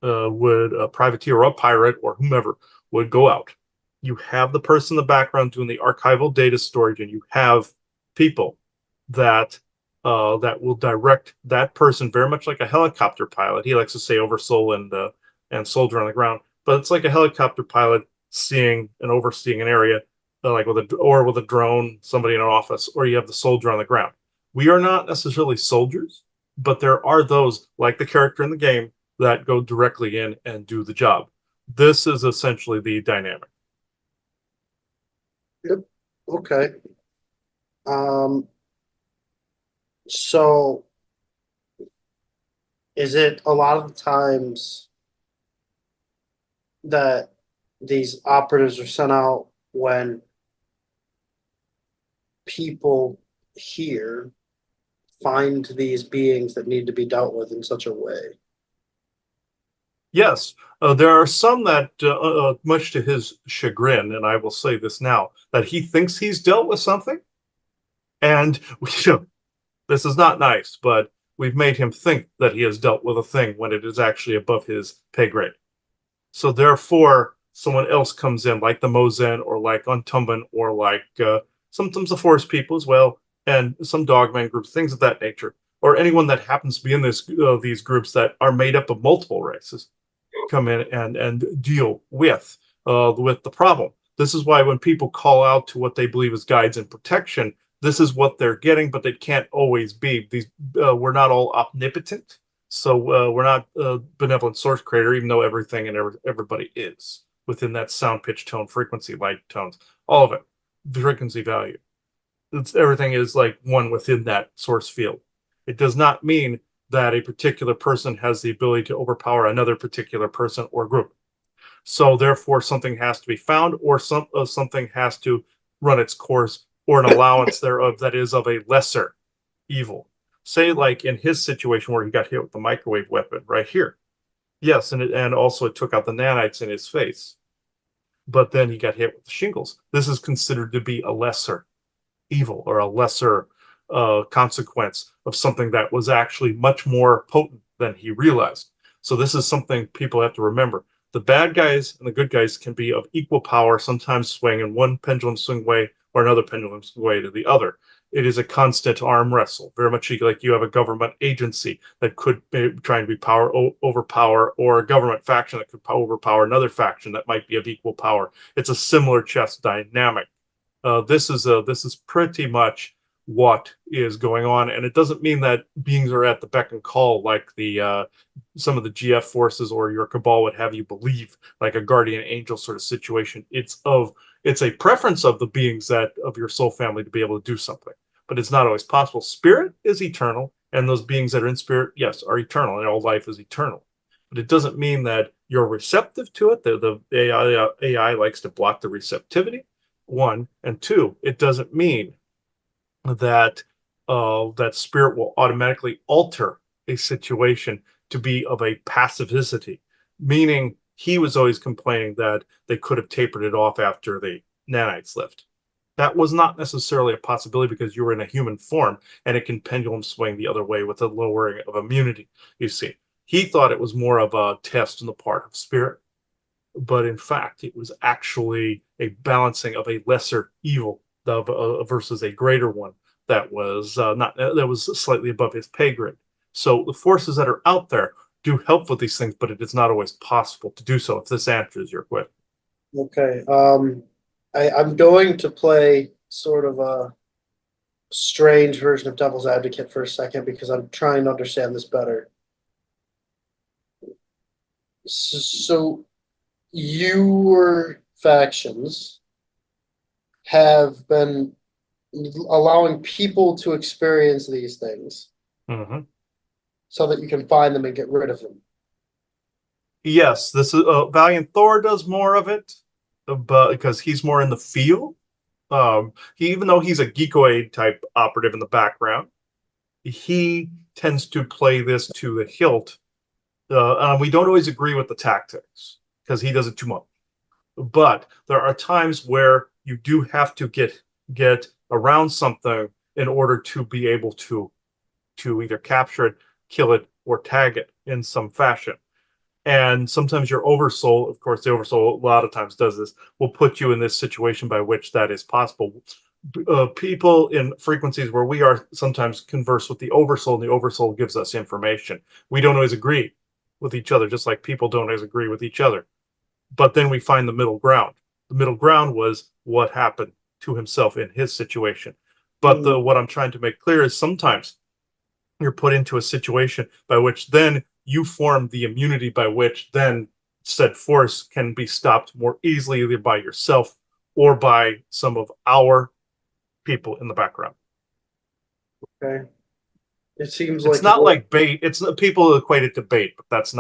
would a privateer or a pirate or whomever would go out. You have the person in the background doing the archival data storage, and you have people that that will direct that person, very much like a helicopter pilot. He likes to say oversoul and soldier on the ground, but it's like a helicopter pilot seeing and overseeing an area, like with a drone, somebody in an office, or you have the soldier on the ground. We are not necessarily soldiers, but there are those like the character in the game that go directly in and do the job. This is essentially the dynamic. yep. Okay. Um, so is it a lot of the times that these operatives are sent out when people here find these beings that need to be dealt with in such a way? Yes, there are some that, much to his chagrin, and I will say this now, that he thinks he's dealt with something, and this is not nice, but we've made him think that he has dealt with a thing when it is actually above his pay grade. So therefore, someone else comes in, like the Mozen or like Untumban or like sometimes the Forest people as well, and some Dogman groups, things of that nature, or anyone that happens to be in these groups that are made up of multiple races, come in and deal with the problem. This is why when people call out to what they believe is guides and protection, this is what they're getting, but they can't always be. These we're not all omnipotent, so we're not benevolent source creator, even though everything and everybody is within that sound, pitch, tone, frequency, light, tones, all of it, the frequency value. Everything is like one within that source field. It does not mean that a particular person has the ability to overpower another particular person or group. So therefore, something has to be found, or something has to run its course, or an allowance thereof that is of a lesser evil. Say, like in his situation where he got hit with the microwave weapon right here. Yes, and also it took out the nanites in his face. But then he got hit with the shingles. This is considered to be a lesser evil or a lesser consequence of something that was actually much more potent than he realized. So this is something people have to remember. The bad guys and the good guys can be of equal power, sometimes swing in one pendulum swing way or another pendulum swing way to the other. It is a constant arm wrestle, very much like you have a government agency that could be trying to be overpower, or a government faction that could overpower another faction that might be of equal power. It's a similar chess dynamic. This is pretty much what is going on, and it doesn't mean that beings are at the beck and call like the some of the GF forces or your cabal would have you believe, like a guardian angel sort of situation. It's a preference of the beings that of your soul family to be able to do something, but it's not always possible. Spirit is eternal, and those beings that are in spirit, yes, are eternal, and all life is eternal. But it doesn't mean that you're receptive to it. The AI likes to block the receptivity, one, and two, it doesn't mean that that spirit will automatically alter a situation to be of a passivity, meaning he was always complaining that they could have tapered it off after the nanites left. That was not necessarily a possibility because you were in a human form and it can pendulum swing the other way with a lowering of immunity, you see. He thought it was more of a test on the part of spirit, but in fact, it was actually a balancing of a lesser evil versus a greater one that was not that was slightly above his pay grade. So the forces that are out there do help with these things, but it is not always possible to do so. If this answers your question. Okay. I'm going to play sort of a strange version of devil's advocate for a second because I'm trying to understand this better. So your factions have been allowing people to experience these things Mm-hmm. so that you can find them and get rid of them. Yes, this is Valiant Thor does more of it, but because he's more in the field. Even though he's a geekoid type operative in the background, he tends to play this to the hilt. We don't always agree with the tactics because he does it too much. But there are times where you do have to get around something in order to be able to either capture it, kill it, or tag it in some fashion. And sometimes your oversoul, of course, the oversoul a lot of times does this, will put you in this situation by which that is possible. People in frequencies where we are sometimes converse with the oversoul, and the oversoul gives us information. We don't always agree with each other, just like people don't always agree with each other. But then we find the middle ground. The middle ground was what happened to himself in his situation. But what I'm trying to make clear is sometimes you're put into a situation by which then you form the immunity by which then said force can be stopped more easily either by yourself or by some of our people in the background. Okay. It seems It's like not like bait. It's people equate it to bait, but that's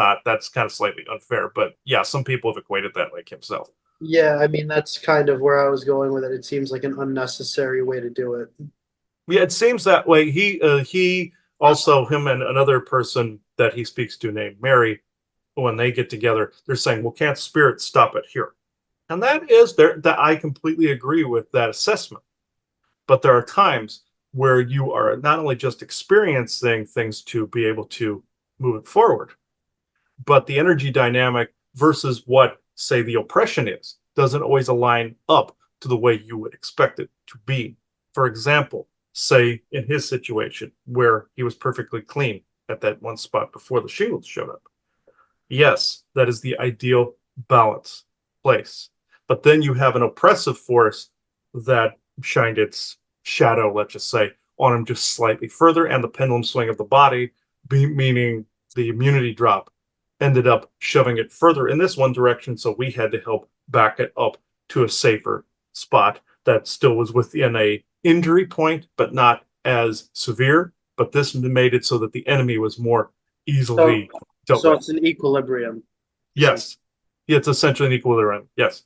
kind of slightly unfair. But yeah, some people have equated that like himself. yeah, I mean that's kind of where I was going with it. It seems like an unnecessary way to do it. Yeah, it seems that way. He also him and another person that he speaks to named Mary, when they get together, they're saying, "Well, can't spirit stop it here?" And that is there that I completely agree with that assessment. But there are times where you are not only just experiencing things to be able to move it forward, but the energy dynamic versus what, say, the oppression is, doesn't always align up to the way you would expect it to be. For example, say in his situation where he was perfectly clean at that one spot before the shingles showed up. Yes, that is the ideal balance place. But then you have an oppressive force that shined its shadow, let's just say, on him just slightly further, and the pendulum swing of the body, meaning the immunity drop, ended up shoving it further in this one direction. So we had to help back it up to a safer spot that still was within a injury point, but not as severe. But this made it so that the enemy was more So easily dealt so with. it's an equilibrium. Yes. Yeah, it's essentially an equilibrium. Yes.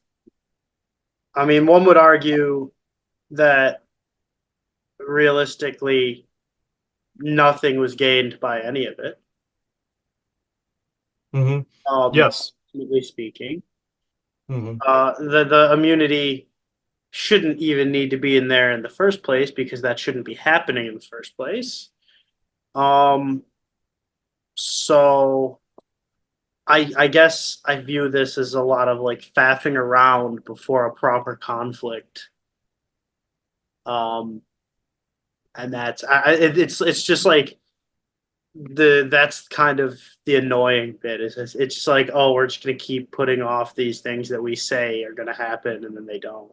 I mean, one would argue that realistically nothing was gained by any of it. Hmm. Um, Yes. ultimately speaking, Hmm. the immunity shouldn't even need to be in there in the first place because that shouldn't be happening in the first place. Um, so I guess I view this as a lot of like faffing around before a proper conflict. Um, and it's just like that's kind of the annoying bit is it's just like, oh, we're just gonna keep putting off these things that we say are gonna happen and then they don't.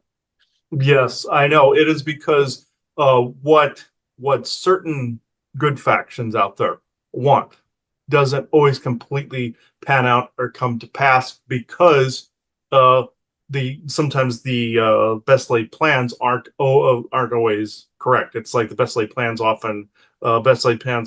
Yes, I know. It is because what certain good factions out there want doesn't always completely pan out or come to pass because uh, the sometimes the best laid plans aren't always correct. It's like the best laid plans of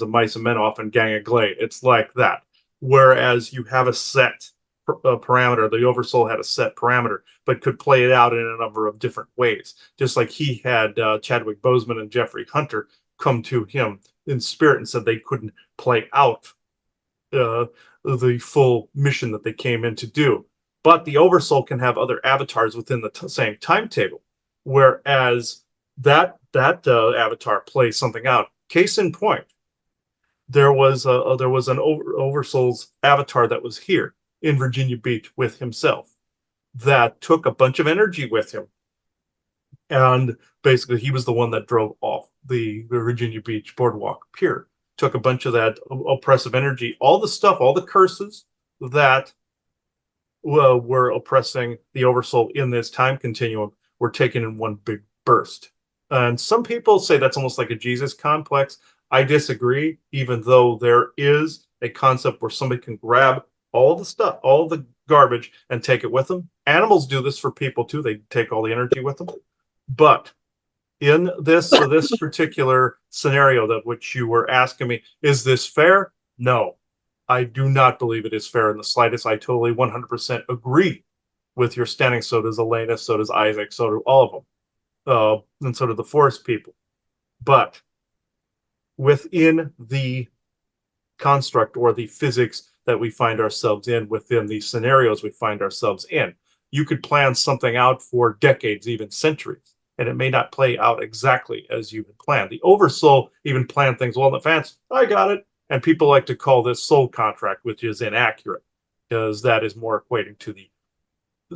mice and men often gang a glay. It's like that. Whereas you have a set parameter, the oversoul had a set parameter, but could play it out in a number of different ways. Just like he had Chadwick Boseman and Jeffrey Hunter come to him in spirit and said they couldn't play out uh, the full mission that they came in to do. But the Oversoul can have other avatars within the same timetable, whereas that avatar plays something out. Case in point, there was an Oversoul's avatar that was here in Virginia Beach with himself that took a bunch of energy with him, and basically he was the one that drove off the Virginia Beach boardwalk pier. Took a bunch of that oppressive energy, all the stuff, all the curses that were oppressing the Oversoul in this time continuum were taken in one big burst. And some people say that's almost like a Jesus complex. I disagree, even though there is a concept where somebody can grab all the stuff, all the garbage, and take it with them. Animals do this for people too. They take all the energy with them. But in this particular scenario that which you were asking me, is this fair? No, I do not believe it is fair in the slightest. I totally 100% agree with your standing. So does Elena, so does Isaac, so do all of them, and so do the forest people. But within the construct or the physics that we find ourselves in, within the scenarios we find ourselves in, you could plan something out for decades, even centuries, and it may not play out exactly as you had planned. The Oversoul even planned things well in advance. I got it. And people like to call this soul contract, which is inaccurate, because that is more equating to the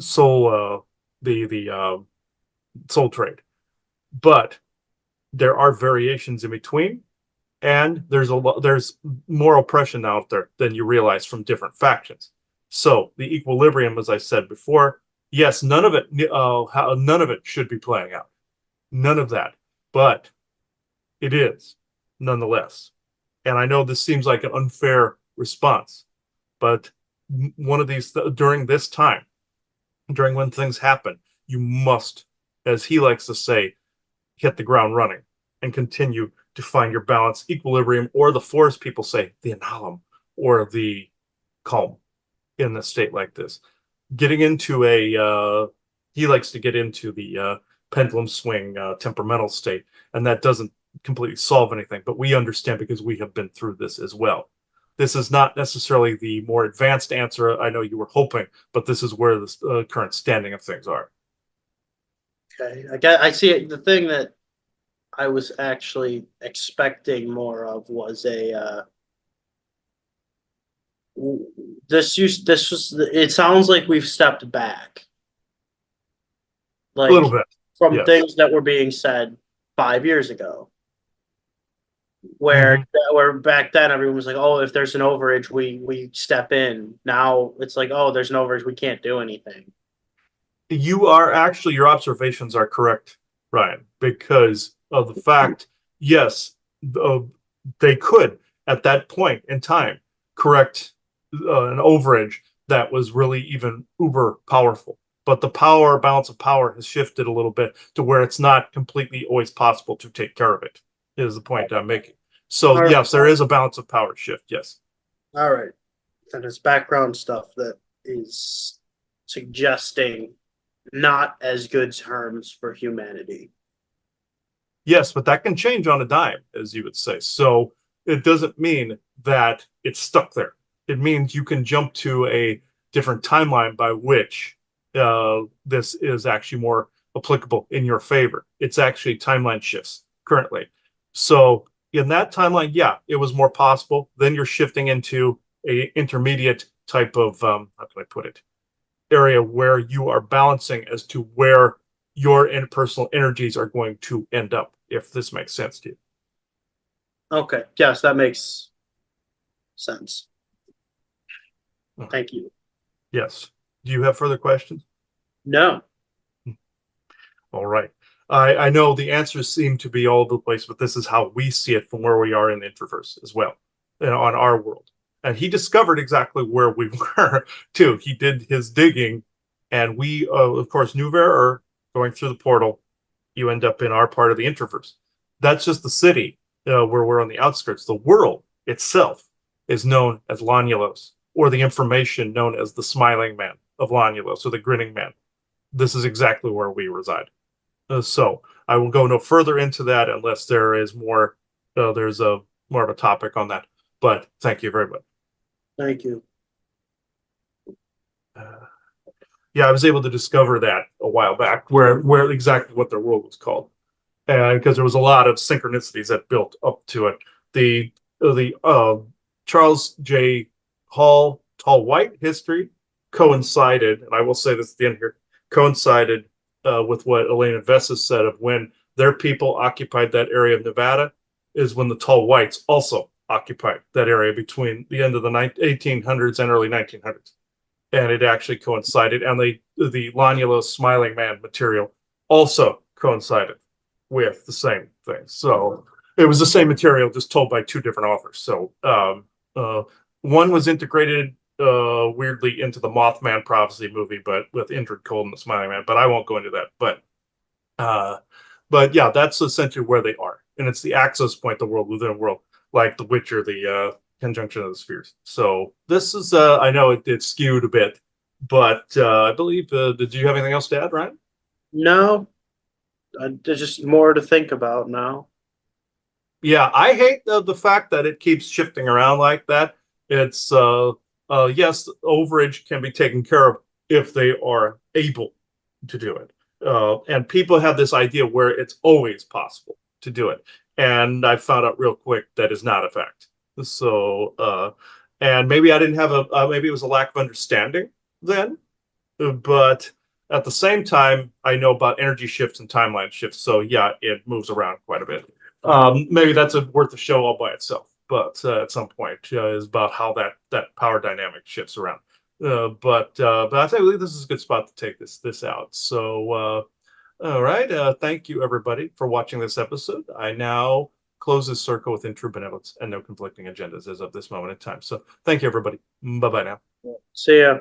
soul, the soul trade. But there are variations in between, and there's more oppression out there than you realize from different factions. So the equilibrium, as I said before, yes, none of it should be playing out, none of that, but it is nonetheless. And I know this seems like an unfair response, but one of these during this time, during when things happen, you must, as he likes to say, hit the ground running and continue to find your balance, equilibrium, or the forest people say the analem or the calm in a state like this. Getting into he likes to get into the pendulum swing temperamental state, and that doesn't completely solve anything, but we understand because we have been through this as well. This is not necessarily the more advanced answer I know you were hoping, but this is where the current standing of things are. Okay, I see it. The thing that I was actually expecting more of was a this was it sounds like we've stepped back, A little like bit, from yes. things that were being said 5 years ago, where Mhm. where back then everyone was like, oh, if there's an overage, we step in. Now it's like, oh, there's an overage, we can't do anything. You are actually, your observations are correct, Ryan, because of the fact, yes, uh, they could at that point in time correct an overage that was really even uber powerful. But the power balance of power has shifted a little bit to where it's not completely always possible to take care of it, is the point I'm making. So, All right, yes, there is a balance of power shift, yes. all right. And it's background stuff that is suggesting not as good terms for humanity. Yes, but that can change on a dime, as you would say. So it doesn't mean that it's stuck there. It means you can jump to a different timeline by which this is actually more applicable in your favor. It's actually timeline shifts currently. So in that timeline, yeah, it was more possible. Then you're shifting into a intermediate type of how can I put it, area where you are balancing as to where your interpersonal energies are going to end up, if this makes sense to you. Okay, yes, that makes sense. Okay. Thank you. Yes. Do you have further questions? No. All right. I know the answers seem to be all over the place, but this is how we see it from where we are in the Introverse as well, on our world. And he discovered exactly where we were too. He did his digging, and we, of course, knew where going through the portal, you end up in our part of the Introverse. That's just the city where we're on the outskirts. The world itself is known as Lanulos, or the information known as the Smiling Man of Lanulos, or the Grinning Man. This is exactly where we reside. So I will go no further into that unless there is more. There's a more of a topic on that. But thank you very much. Thank you. Yeah, I was able to discover that a while back, where exactly what their world was called, and because there was a lot of synchronicities that built up to it. The Charles J. Hall Tall White history coincided, and I will say this at the end here, coincided with what Elena Vessa said of when their people occupied that area of Nevada, is when the Tall Whites also occupied that area between the end of the 1800s and early 1900s, and it actually coincided. And the Lonulus Smiling Man material also coincided with the same thing. So it was the same material, just told by two different authors. So one was integrated weirdly into the Mothman prophecy movie, but with Indrid Cold and the Smiling Man. But I won't go into that. But yeah, that's essentially where they are, and it's the access point, the world within a world, like The Witcher, the conjunction of the spheres. So this is, I know it's skewed a bit, but I believe, did you have anything else to add, Ryan? No, there's just more to think about now. Yeah, I hate the fact that it keeps shifting around like that. It's, yes, overage can be taken care of if they are able to do it. And people have this idea where it's always possible to do it. And I found out real quick that is not a fact. So, and maybe I didn't have maybe it was a lack of understanding then, but at the same time, I know about energy shifts and timeline shifts. So yeah, it moves around quite a bit. Maybe that's worth a show all by itself, but at some point is about how that power dynamic shifts around. But I think this is a good spot to take this out. So all right, thank you everybody for watching this episode. I now close this circle within true benevolence and no conflicting agendas as of this moment in time. So thank you everybody. Bye bye now. See ya.